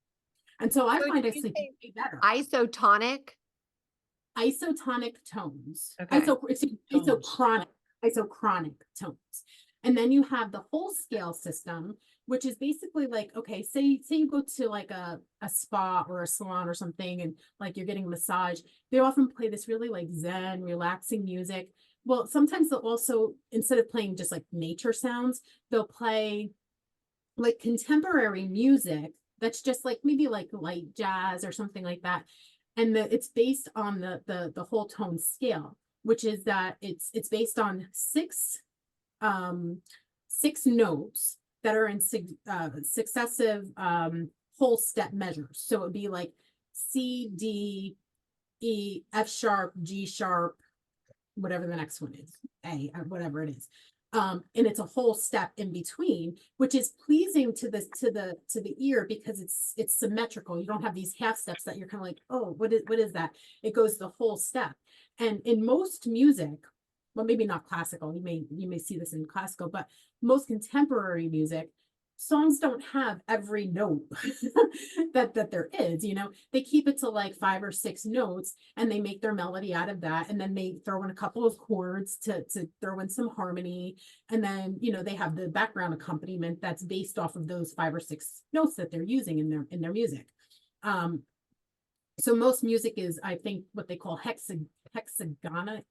Speaker 2: And so I find I sleep better. Isotonic tones.
Speaker 1: Okay.
Speaker 2: Isochronic tones. And then you have the whole scale system, which is basically like, okay, say you go to like a spa or a salon or something, and like you're getting a massage. They often play this really like Zen, relaxing music. Well, sometimes they'll also, instead of playing just like nature sounds, they'll play like contemporary music that's just like maybe like light jazz or something like that. And it's based on the whole tone scale, which is that it's based on six notes that are in successive whole step measures. So it would be like C, D, E, F sharp, G sharp, whatever the next one is, A, whatever it is. And it's a whole step in between, which is pleasing to the ear because it's symmetrical. You don't have these half steps that you're kind of like, oh, what is that? It goes the whole step. And in most music, well, maybe not classical, you may see this in classical, but most contemporary music, songs don't have every note that there is, they keep it to like 5 or 6 notes, and they make their melody out of that, and then they throw in a couple of chords to throw in some harmony, and then they have the background accompaniment that's based off of those 5 or 6 notes that they're using in their music. So most music is, I think, what they call hexagona,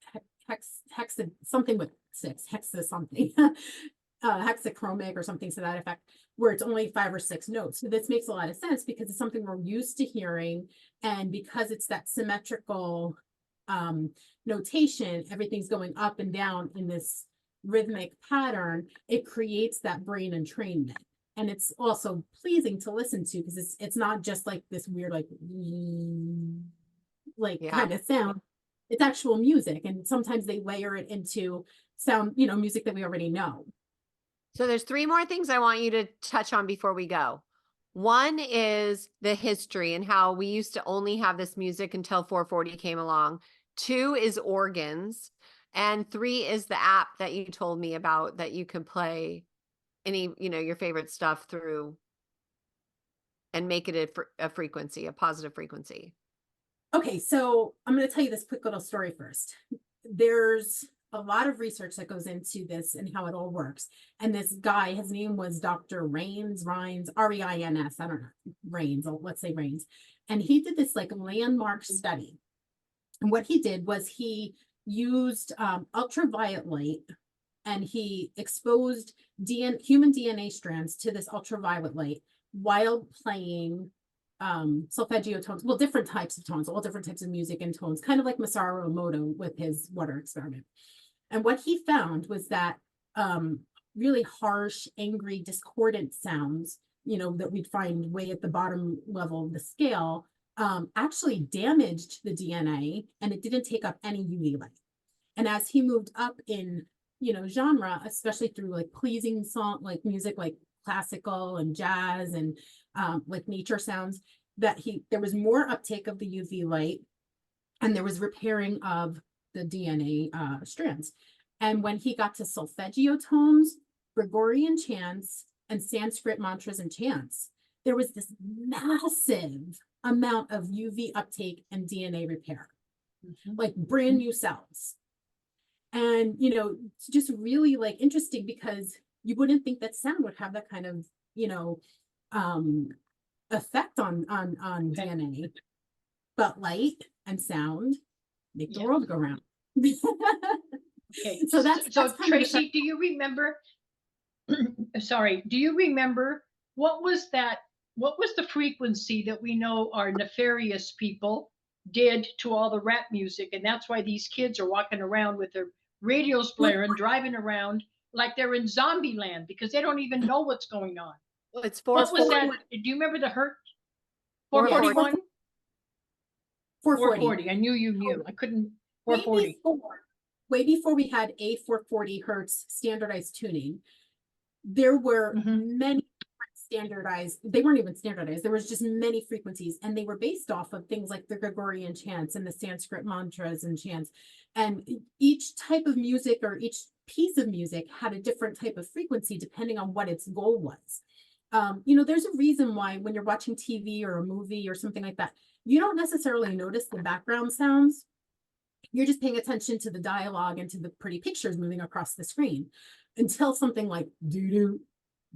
Speaker 2: something with 6, hexa something. Hexachromic or something to that effect, where it's only 5 or 6 notes. So this makes a lot of sense because it's something we're used to hearing, and because it's that symmetrical notation, everything's going up and down in this rhythmic pattern. It creates that brain entrainment, and it's also pleasing to listen to because it's not just like this weird kind of sound. It's actual music, and sometimes they layer it into sound, music that we already know.
Speaker 1: So there's 3 more things I want you to touch on before we go. One is the history and how we used to only have this music until 440 came along. 2 is organs. And 3 is the app that you told me about that you can play any, your favorite stuff through and make it a frequency, a positive frequency.
Speaker 2: Okay, so I'm going to tell you this quick little story first. There's a lot of research that goes into this and how it all works. And this guy, his name was Dr. Rines, R-I-N-S, I don't know, Rains, let's say Rains. And he did this like landmark study. And what he did was he used ultraviolet light, and he exposed human DNA strands to this ultraviolet light while playing solfeggio tones, well, different types of tones, all different types of music and tones, kind of like Masaru Emoto with his water experiment. And what he found was that really harsh, angry, discordant sounds, that we'd find way at the bottom level of the scale, actually damaged the DNA, and it didn't take up any UV light. And as he moved up in, genre, especially through like pleasing song, like music, like classical and jazz and like nature sounds, that there was more uptake of the UV light, and there was repairing of the DNA strands. And when he got to solfeggio tones, Gregorian chants, and Sanskrit mantras and chants, there was this massive amount of UV uptake and DNA repair, like brand new cells. And, it's just really like interesting because you wouldn't think that sound would have that kind of, effect on DNA, but light and sound make the world go round.
Speaker 6: Okay,
Speaker 2: so
Speaker 6: Tracy, do you remember? Sorry, do you remember what was the frequency that we know our nefarious people did to all the rap music, and that's why these kids are walking around with their radios blaring, driving around like they're in zombie land because they don't even know what's going on.
Speaker 1: Well, it's
Speaker 6: what was that? Do you remember the hertz? 441? 440. I knew you knew. I couldn't. 440.
Speaker 2: Way before we had a 440 hertz standardized tuning, there were many standardized, they weren't even standardized, there was just many frequencies, and they were based off of things like the Gregorian chants and the Sanskrit mantras and chants. And each type of music or each piece of music had a different type of frequency depending on what its goal was. There's a reason why when you're watching TV or a movie or something like that, you don't necessarily notice the background sounds. You're just paying attention to the dialogue and to the pretty pictures moving across the screen until something like doo-doo,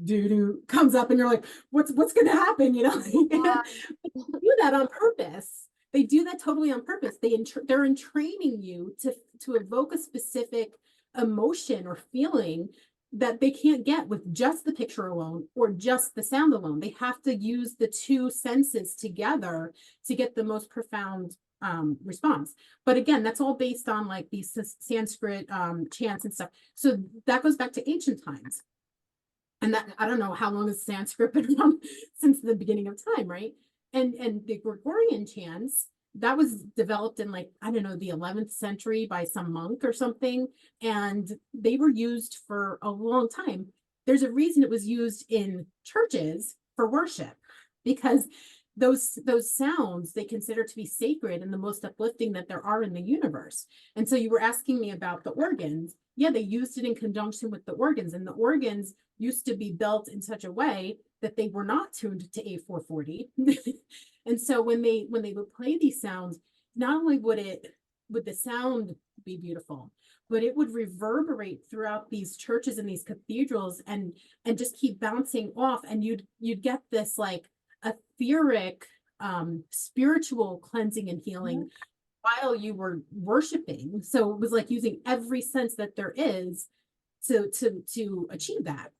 Speaker 2: doo-doo comes up and you're like, what's going to happen? They do that on purpose. They do that totally on purpose. They're entraining you to evoke a specific emotion or feeling that they can't get with just the picture alone or just the sound alone. They have to use the two senses together to get the most profound response. But again, that's all based on like these Sanskrit chants and stuff. So that goes back to ancient times. And that, I don't know how long has Sanskrit been around, since the beginning of time, right? And the Gregorian chants, that was developed in like, I don't know, the 11th century by some monk or something. And they were used for a long time. There's a reason it was used in churches for worship, because those sounds they consider to be sacred and the most uplifting that there are in the universe. And so you were asking me about the organs. Yeah, they used it in conjunction with the organs, and the organs used to be built in such a way that they were not tuned to A440. And so when they would play these sounds, not only would the sound be beautiful, but it would reverberate throughout these churches and these cathedrals and just keep bouncing off, and you'd get this like etheric spiritual cleansing and healing while you were worshiping. So it was like using every sense that there is to achieve that.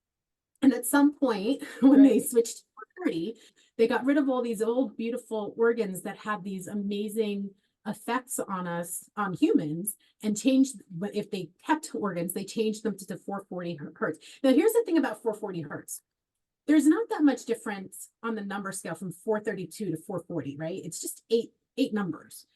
Speaker 2: And at some point, when they switched to 440, they got rid of all these old beautiful organs that had these amazing effects on us, on humans, and changed. But if they kept organs, they changed them to 440 hertz. Now, here's the thing about 440 hertz. There's not that much difference on the number scale from 432 to 440, right? It's just eight numbers.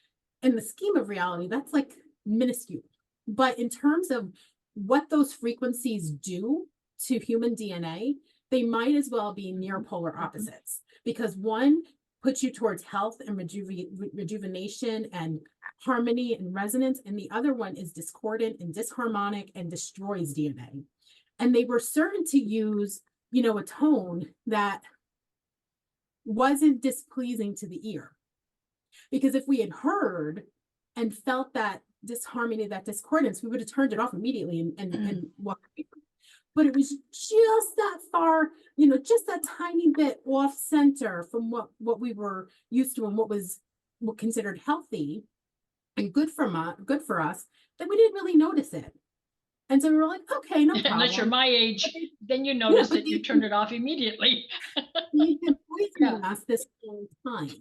Speaker 2: In the scheme of reality, that's like minuscule. But in terms of what those frequencies do to human DNA, they might as well be near polar opposites, because one puts you towards health and rejuvenation and harmony and resonance, and the other one is discordant and disharmonic and destroys DNA. And they were certain to use, you know, a tone that wasn't displeasing to the ear. Because if we had heard and felt that disharmony, that discordance, we would have turned it off immediately and walked away from it. But it was just that far, you know, just that tiny bit off center from what we were used to and what was considered healthy and good for us, that we didn't really notice it. And so we were like, okay, no problem.
Speaker 6: Unless you're my age, then you notice it, you turn it off immediately.
Speaker 2: We've been poisoning us this whole time.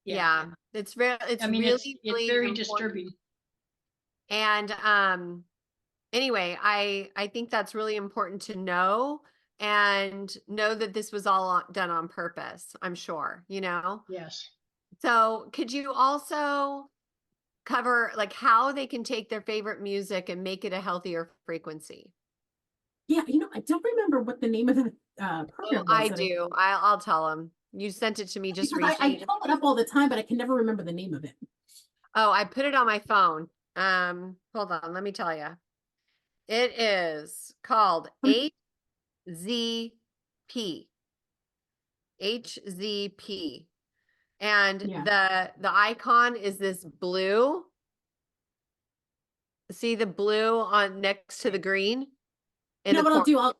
Speaker 1: Yeah, it's very, it's
Speaker 6: I mean,
Speaker 1: really,
Speaker 6: it's very disturbing.
Speaker 1: And anyway, I think that's really important to know, and know that this was all done on purpose, I'm sure, you know?
Speaker 6: Yes.
Speaker 1: So could you also cover like how they can take their favorite music and make it a healthier frequency?
Speaker 2: Yeah, you know, I don't remember what the name of the program was.
Speaker 1: I do. I'll tell them. You sent it to me just recently.
Speaker 2: I pull it up all the time, but I can never remember the name of it.
Speaker 1: Oh, I put it on my phone. Hold on, let me tell you. It is called HZP. HZP. And the icon is this blue. See the blue on next to the green?
Speaker 2: You know what I'll do?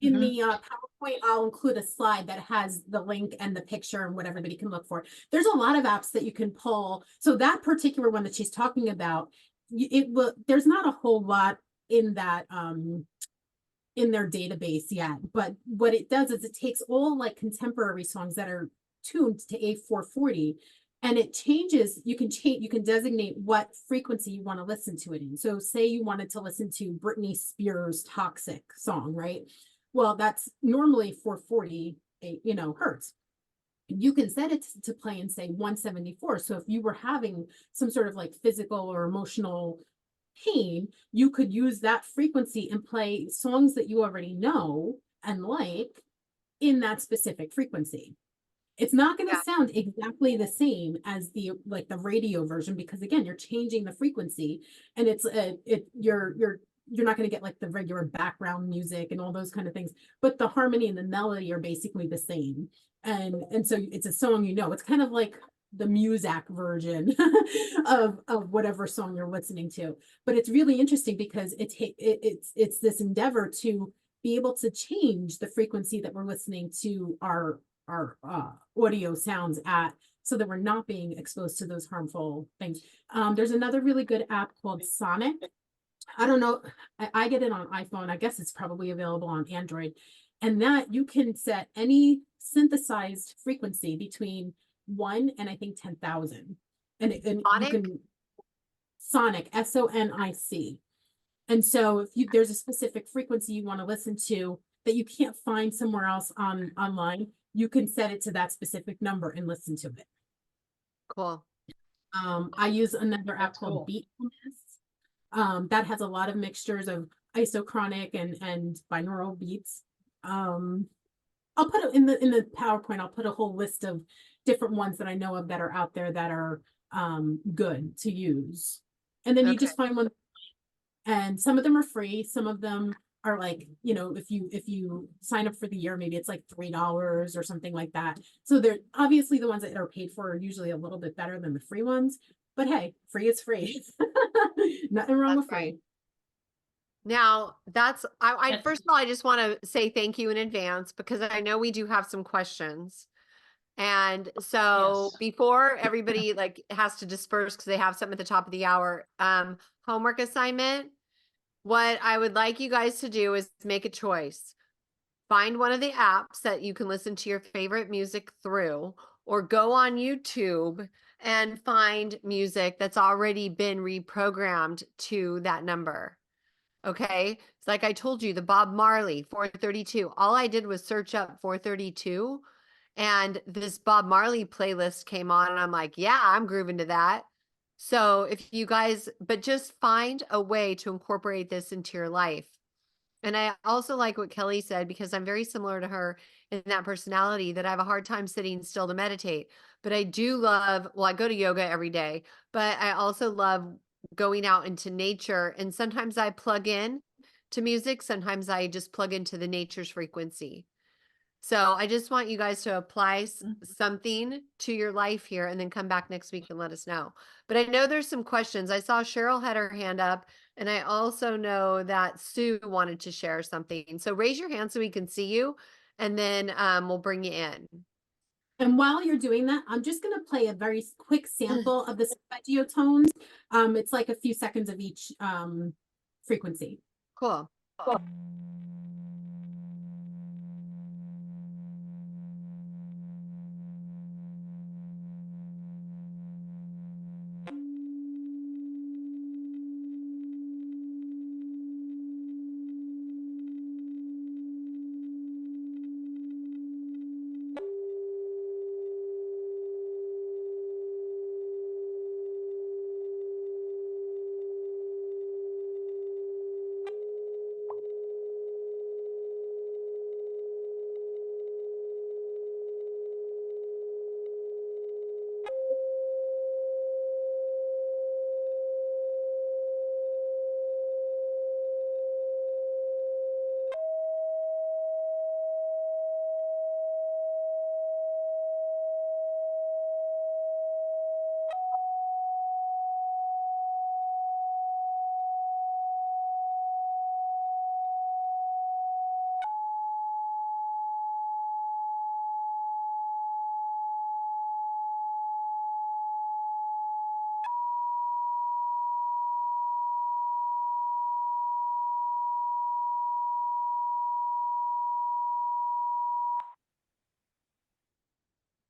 Speaker 2: In the PowerPoint, I'll include a slide that has the link and the picture and what everybody can look for. There's a lot of apps that you can pull. So that particular one that she's talking about, there's not a whole lot in that in their database yet. But what it does is it takes all like contemporary songs that are tuned to A440, and it changes. You can designate what frequency you want to listen to it in. So say you wanted to listen to Britney Spears' Toxic song, right? Well, that's normally 440, you know, hertz. You can set it to play and say 174. So if you were having some sort of like physical or emotional pain, you could use that frequency and play songs that you already know and like in that specific frequency. It's not going to sound exactly the same as the radio version, because again, you're changing the frequency, and you're not going to get like the regular background music and all those kind of things, but the harmony and the melody are basically the same. And so it's a song, you know, it's kind of like the Muzak version of whatever song you're listening to. But it's really interesting because it's this endeavor to be able to change the frequency that we're listening to our audio sounds at, so that we're not being exposed to those harmful things. There's another really good app called Sonic. I don't know. I get it on iPhone. I guess it's probably available on Android. And that you can set any synthesized frequency between 1 and I think 10,000. And you can Sonic, SONIC. And so if there's a specific frequency you want to listen to that you can't find somewhere else online, you can set it to that specific number and listen to it.
Speaker 1: Cool.
Speaker 2: I use another app
Speaker 6: That's
Speaker 2: called
Speaker 6: cool.
Speaker 2: Beat. That has a lot of mixtures of isochronic and binaural beats. I'll put it in the PowerPoint. I'll put a whole list of different ones that I know of that are out there that are good to use. And then you
Speaker 1: Okay.
Speaker 2: just find one, and some of them are free. Some of them are like, you know, if you sign up for the year, maybe it's like $3 or something like that. So they're obviously the ones that are paid for are usually a little bit better than the free ones. But hey, free is free. Nothing wrong
Speaker 1: That's
Speaker 2: with free.
Speaker 1: right. Now I
Speaker 6: That's-
Speaker 1: first of all, I just want to say thank you in advance because I know we do have some questions. And so
Speaker 6: Yes.
Speaker 1: before everybody like has to disperse because they have something at the top of the hour, homework assignment, what I would like you guys to do is make a choice. Find one of the apps that you can listen to your favorite music through, or go on YouTube and find music that's already been reprogrammed to that number. Okay. It's like I told you, the Bob Marley 432. All I did was search up 432 and this Bob Marley playlist came on and I'm like, yeah, I'm grooving to that. So if you guys, but just find a way to incorporate this into your life. And I also like what Kelly said because I'm very similar to her in that personality that I have a hard time sitting still to meditate. But I do love, well, I go to yoga every day, but I also love going out into nature. And sometimes I plug in to music, sometimes I just plug into the nature's frequency. So I just want you guys to apply something to your life here and then come back next week and let us know. But I know there's some questions. I saw Cheryl had her hand up, and I also know that Sue wanted to share something. So raise your hand so we can see you, and then we'll bring you in.
Speaker 2: And while you're doing that, I'm just going to play a very quick sample of the solfeggio tones. It's like a few seconds of each frequency.
Speaker 1: Cool.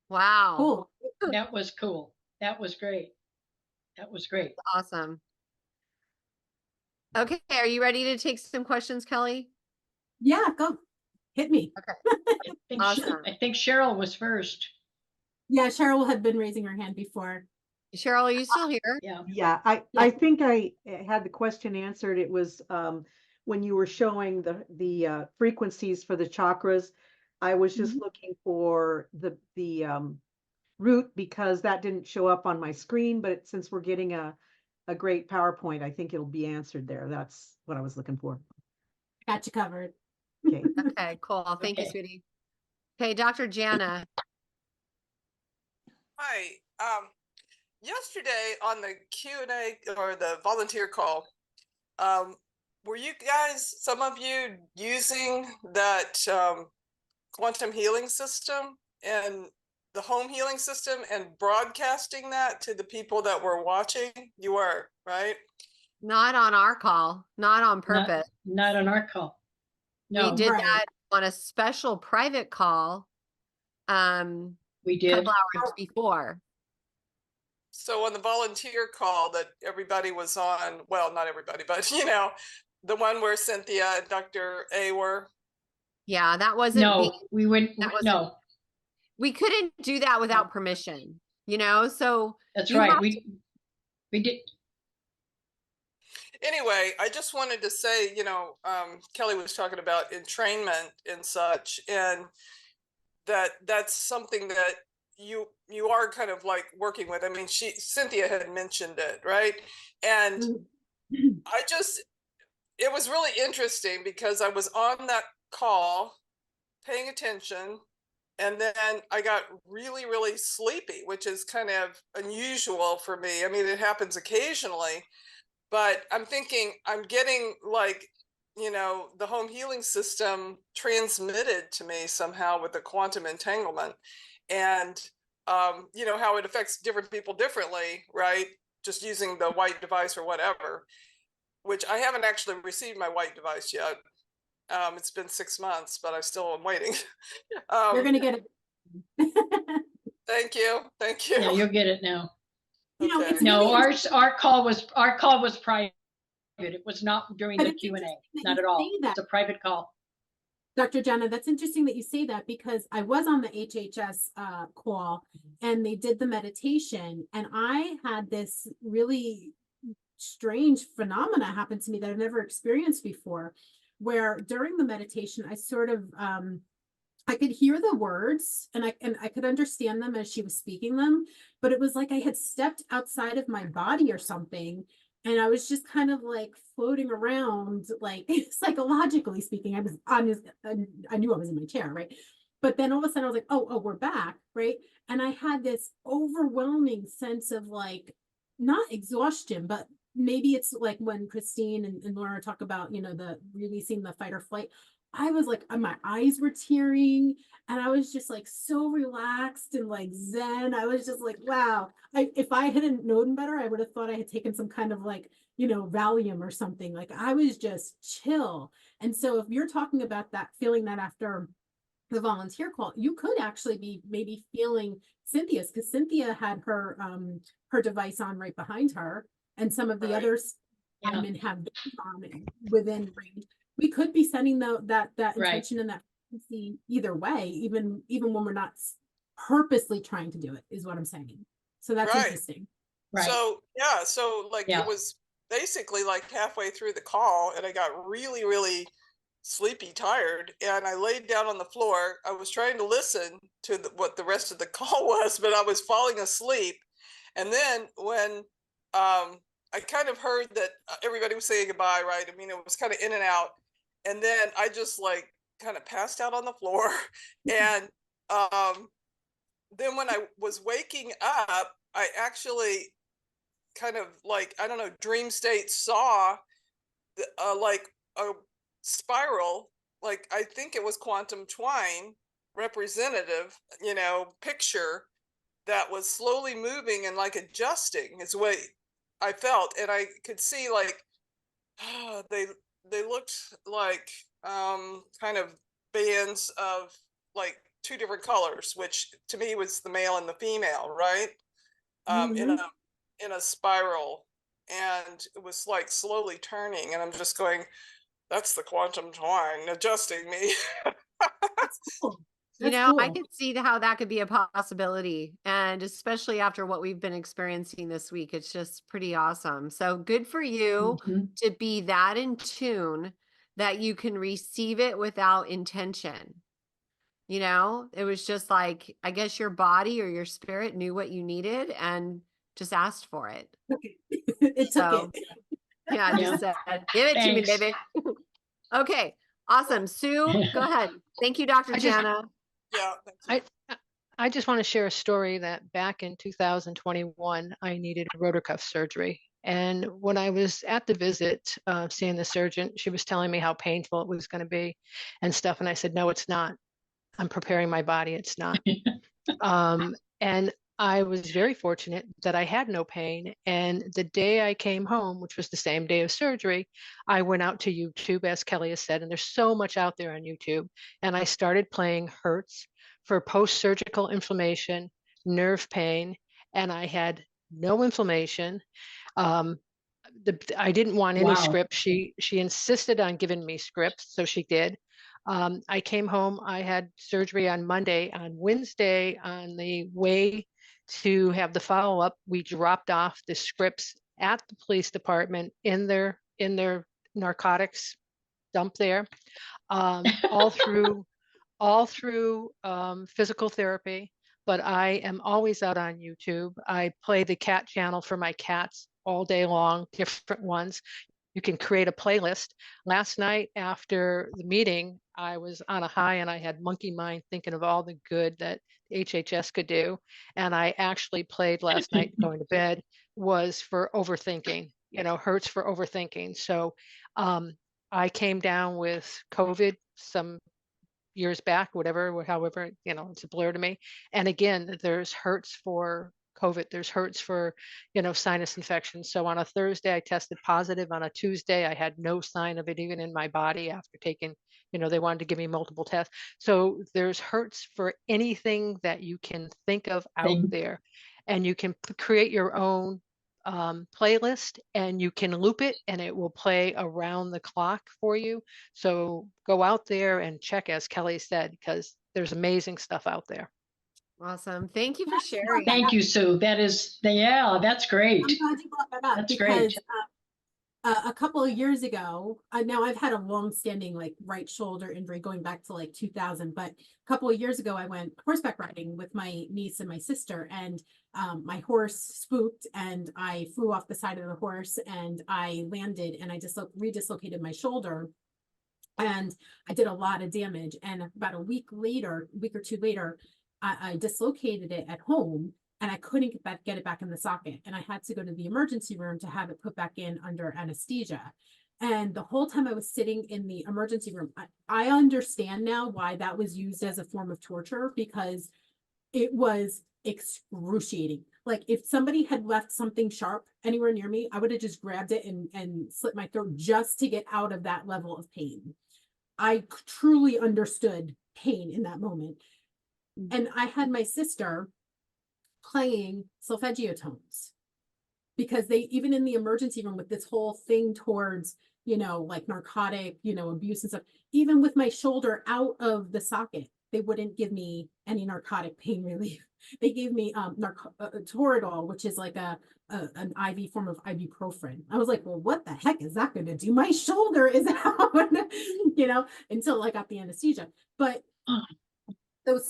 Speaker 1: Wow.
Speaker 2: Cool.
Speaker 6: That was cool. That was great. That was great.
Speaker 1: Awesome. Okay, are you ready to take some questions, Kelly?
Speaker 2: Yeah, go. Hit me.
Speaker 1: Awesome.
Speaker 6: I think Cheryl was first.
Speaker 2: Yeah, Cheryl had been raising her hand before.
Speaker 1: Cheryl, are you still here?
Speaker 6: Yeah.
Speaker 8: Yeah, I think I had the question answered. It was when you were showing the frequencies for the chakras. I was just looking for the root because that didn't show up on my screen, but since we're getting a great PowerPoint, I think it'll be answered there. That's what I was looking for.
Speaker 2: Got you covered.
Speaker 8: Okay.
Speaker 1: Okay, cool. Thank you,
Speaker 6: Okay.
Speaker 1: sweetie. Okay, Dr. Jana.
Speaker 10: Hi. Yesterday on the Q&A or the volunteer call, were you guys, some of you, using that quantum healing system and the home healing system and broadcasting that to the people that were watching? You were, right?
Speaker 1: Not on our call, not on purpose.
Speaker 6: Not on our call. No,
Speaker 1: We did
Speaker 2: Right.
Speaker 1: that on a special private call
Speaker 6: we
Speaker 1: a
Speaker 6: did.
Speaker 1: couple hours before.
Speaker 10: So on the volunteer call that everybody was on, well, not everybody, but you know, the one where Cynthia and Dr. A were.
Speaker 1: Yeah, that wasn't
Speaker 6: No, we went.
Speaker 1: that wasn't-
Speaker 6: No,
Speaker 1: we couldn't do that without permission. So
Speaker 6: That's
Speaker 1: you
Speaker 6: right.
Speaker 1: have
Speaker 6: We did.
Speaker 10: Anyway, I just wanted to say, Kelly was talking about entrainment and such, and that's something that you are kind of like working with. I mean, Cynthia had mentioned it, right? And it was really interesting because I was on that call paying attention, and then I got really, really sleepy, which is kind of unusual for me. I mean, it happens occasionally, but I'm thinking I'm getting like, the home healing system transmitted to me somehow with the quantum entanglement, and how it affects different people differently, right? Just using the white device or whatever, which I haven't actually received my white device yet. It's been 6 months, but I still am waiting.
Speaker 2: You're gonna get it.
Speaker 10: Thank you.
Speaker 6: Yeah, you'll get it now.
Speaker 10: Okay.
Speaker 2: It's
Speaker 6: No,
Speaker 2: really
Speaker 6: our call was private. It was not during
Speaker 2: But
Speaker 6: the
Speaker 2: it's
Speaker 6: Q&A.
Speaker 2: interesting that
Speaker 6: Not
Speaker 2: you
Speaker 6: at all.
Speaker 2: say that.
Speaker 6: It's a private call.
Speaker 2: Dr. Jenna, that's interesting that you say that, because I was on the HHS call and they did the meditation, and I had this really strange phenomena happen to me that I've never experienced before, where during the meditation, I sort of I could hear the words and I could understand them as she was speaking them, but it was like I had stepped outside of my body or something. And I was just kind of like floating around, like psychologically speaking. I was honest, I knew I was in my chair, right? But then all of a sudden I was like, oh, we're back, right? And I had this overwhelming sense of like, not exhaustion, but maybe it's like when Christine and Laura talk about, the releasing the fight or flight. I was like, my eyes were tearing and I was just like so relaxed and like zen. I was just like, wow. If I hadn't known better, I would have thought I had taken some kind of like, Valium or something. Like I was just chill. And so if you're talking about that, feeling that after the volunteer call, you could actually be maybe feeling Cynthia's, because Cynthia had her device on right behind her, and some of the others have within range. We could be sending that intention and that frequency either way, even when we're not purposely trying to do it, is what I'm saying. So that's interesting.
Speaker 6: Right.
Speaker 10: So yeah, it was basically like halfway through the call, and I got really, really sleepy, tired, and I laid down on the floor. I was trying to listen to what the rest of the call was, but I was falling asleep. And then when I kind of heard that everybody was saying goodbye, right? I mean, it was kind of in and out. And then I just like kind of passed out on the floor. And then when I was waking up, I actually kind of like, I don't know, dream state saw like a spiral, like I think it was quantum twine representative, picture that was slowly moving and like adjusting is what I felt. And I could see like they looked like kind of bands of like two different colors, which to me was the male and the female, right? In a spiral, and it was like slowly turning, and I'm just going, that's the quantum twine adjusting me.
Speaker 2: That's cool.
Speaker 1: I could see how that could be a possibility. And especially after what we've been experiencing this week, it's just pretty awesome. So good for you to be that in tune that you can receive it without intention. It was just like, I guess your body or your spirit knew what you needed and just asked for it.
Speaker 2: It took it.
Speaker 1: Yeah, just said, give it to me, baby. Okay, awesome. Sue, go ahead. Thank you, Dr. Jana.
Speaker 10: Yeah.
Speaker 11: I just want to share a story that back in 2021, I needed rotor cuff surgery. And when I was at the visit, seeing the surgeon, she was telling me how painful it was going to be and stuff. And I said, no, it's not. I'm preparing my body. It's not. And I was very fortunate that I had no pain. And the day I came home, which was the same day of surgery, I went out to YouTube, as Kelly has said, and there's so much out there on YouTube. And I started playing Hertz for post-surgical inflammation, nerve pain, and I had no inflammation. I didn't want any script. She insisted on giving me scripts, so she did. I came home. I had surgery on Monday. On Wednesday, on the way to have the follow-up, we dropped off the scripts at the police department in their narcotics dump there, all through physical therapy. But I am always out on YouTube. I play the cat channel for my cats all day long, different ones. You can create a playlist. Last night after the meeting, I was on a high and I had monkey mind thinking of all the good that HHS could do. And I actually played last night going to bed was for overthinking, hurts for overthinking. So I came down with COVID some years back, however, it's a blur to me. And again, there's hurts for COVID, there's hurts for, sinus infection. So on a Thursday, I tested positive. On a Tuesday, I had no sign of it even in my body after taking, they wanted to give me multiple tests. So there's hurts for anything that you can think of out there. And you can create your own playlist and you can loop it and it will play around the clock for you. So go out there and check, as Kelly said, because there's amazing stuff out there.
Speaker 1: Awesome. Thank you for sharing.
Speaker 6: Thank you, Sue. That's great.
Speaker 2: I'm glad you brought that up
Speaker 6: That's
Speaker 2: because
Speaker 6: great.
Speaker 2: A couple of years ago, now I've had a long-standing like right shoulder injury going back to like 2000, but a couple of years ago I went horseback riding with my niece and my sister, and my horse spooked and I flew off the side of the horse and I landed and I just redislocated my shoulder, and I did a lot of damage. And about a week or two later, I dislocated it at home and I couldn't get it back in the socket. And I had to go to the emergency room to have it put back in under anesthesia. And the whole time I was sitting in the emergency room, I understand now why that was used as a form of torture, because it was excruciating. Like if somebody had left something sharp anywhere near me, I would have just grabbed it and slit my throat just to get out of that level of pain. I truly understood pain in that moment. And I had my sister playing solfeggio tones, because they, even in the emergency room with this whole thing towards, like narcotic, abuse and stuff, even with my shoulder out of the socket, they wouldn't give me any narcotic pain relief. They gave me Toradol, which is like an IV form of ibuprofen. I was like, well, what the heck is that going to do? My shoulder is out, until I got the anesthesia. But those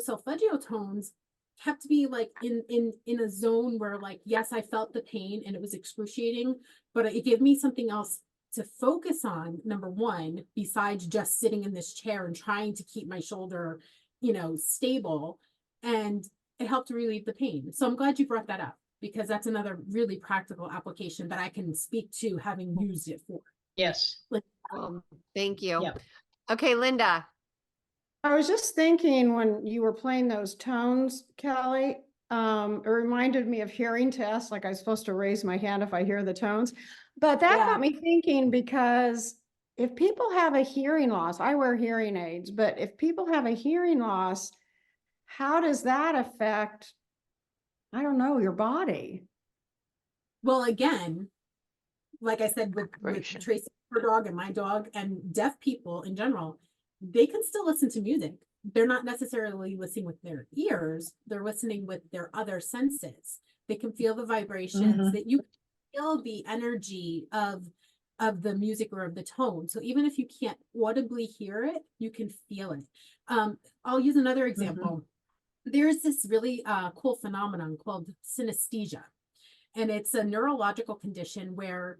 Speaker 2: solfeggio tones kept me like in a zone where, like, yes, I felt the pain and it was excruciating, but it gave me something else to focus on, number one, besides just sitting in this chair and trying to keep my shoulder, stable. And it helped relieve the pain. So I'm glad you brought that up, because that's another really practical application that I can speak to, having used it for.
Speaker 6: Yes.
Speaker 1: Thank you.
Speaker 6: Yep.
Speaker 1: Okay, Linda.
Speaker 7: I was just thinking when you were playing those tones, Kelly, it reminded me of hearing tests. Like I was supposed to raise my hand if I hear the tones, but that got me thinking, because if people have a hearing loss, I wear hearing aids, but if people have a hearing loss, how does that affect, I don't know, your body?
Speaker 2: Well, again, like I said, with Tracy, her dog, and my dog, and deaf people in general, they can still listen to music. They're not necessarily listening with their ears, they're listening with their other senses. They can feel the vibrations, that you can feel the energy of the music or of the tone. So even if you can't audibly hear it, you can feel it. I'll use another example. There's this really cool phenomenon called synesthesia. And it's a neurological condition where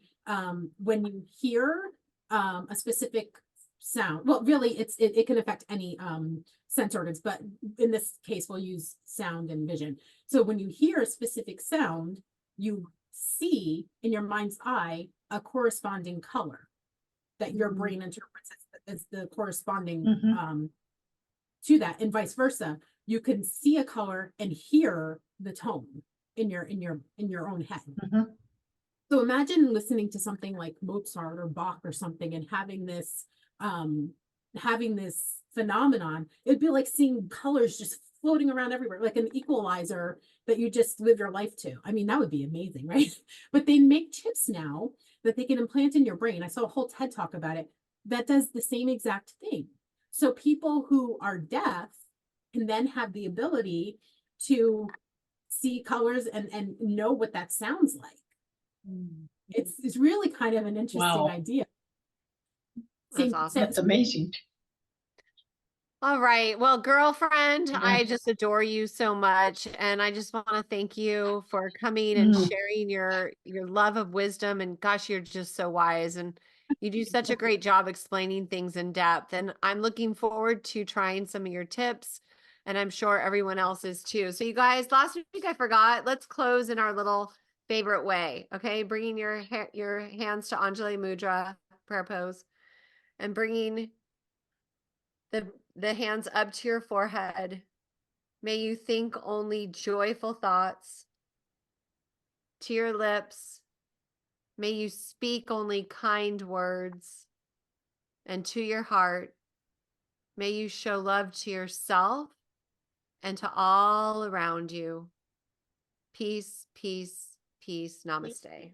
Speaker 2: when you hear a specific sound, well, really it can affect any sense organs, but in this case we'll use sound and vision. So when you hear a specific sound, you see in your mind's eye a corresponding color that your brain interprets as the corresponding to that, and vice versa. You can see a color and hear the tone in your own head. So imagine listening to something like Mozart or Bach or something and having this phenomenon. It'd be like seeing colors just floating around everywhere, like an equalizer that you just live your life to. I mean, that would be amazing, right? But they make chips now that they can implant in your brain. I saw a whole TED talk about it that does the same exact thing. So people who are deaf can then have the ability to see colors and know what that sounds like. It's really kind of an interesting
Speaker 6: Wow.
Speaker 2: idea.
Speaker 1: That's
Speaker 2: Same-
Speaker 1: awesome.
Speaker 6: That's amazing.
Speaker 1: All right. Well, girlfriend,
Speaker 6: Yeah.
Speaker 1: I just adore you so much. And I just want to thank you for coming and sharing your love of wisdom. And gosh, you're just so wise. And you do such a great job explaining things in depth. And I'm looking forward to trying some of your tips. And I'm sure everyone else is too. So you guys, last week I forgot, let's close in our little favorite way. Okay. Bringing your hands to Anjali Mudra, prayer pose, and bringing the hands up to your forehead. May you think only joyful thoughts. To your lips, may you speak only kind words. And to your heart, may you show love to yourself and to all around you. Peace, peace, peace. Namaste.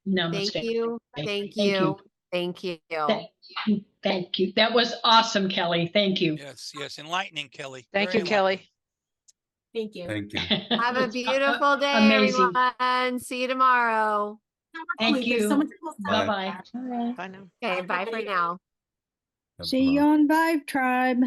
Speaker 6: Namaste.
Speaker 1: Thank you.
Speaker 6: Thank
Speaker 1: Thank
Speaker 6: you.
Speaker 1: you. Thank you.
Speaker 6: Thank you. That was awesome, Kelly. Thank you.
Speaker 5: Yes, yes. Enlightening, Kelly.
Speaker 11: Thank
Speaker 5: Very
Speaker 11: you, Kelly.
Speaker 5: enlightening.
Speaker 2: Thank you.
Speaker 12: Thank you.
Speaker 1: Have a beautiful day,
Speaker 6: Amazing.
Speaker 1: everyone. See you tomorrow.
Speaker 6: Thank
Speaker 2: There's so
Speaker 6: you.
Speaker 2: much more
Speaker 6: Bye-bye.
Speaker 11: Bye now.
Speaker 1: Okay, bye for now.
Speaker 12: Have
Speaker 7: See you
Speaker 12: fun.
Speaker 7: on Vibe Tribe.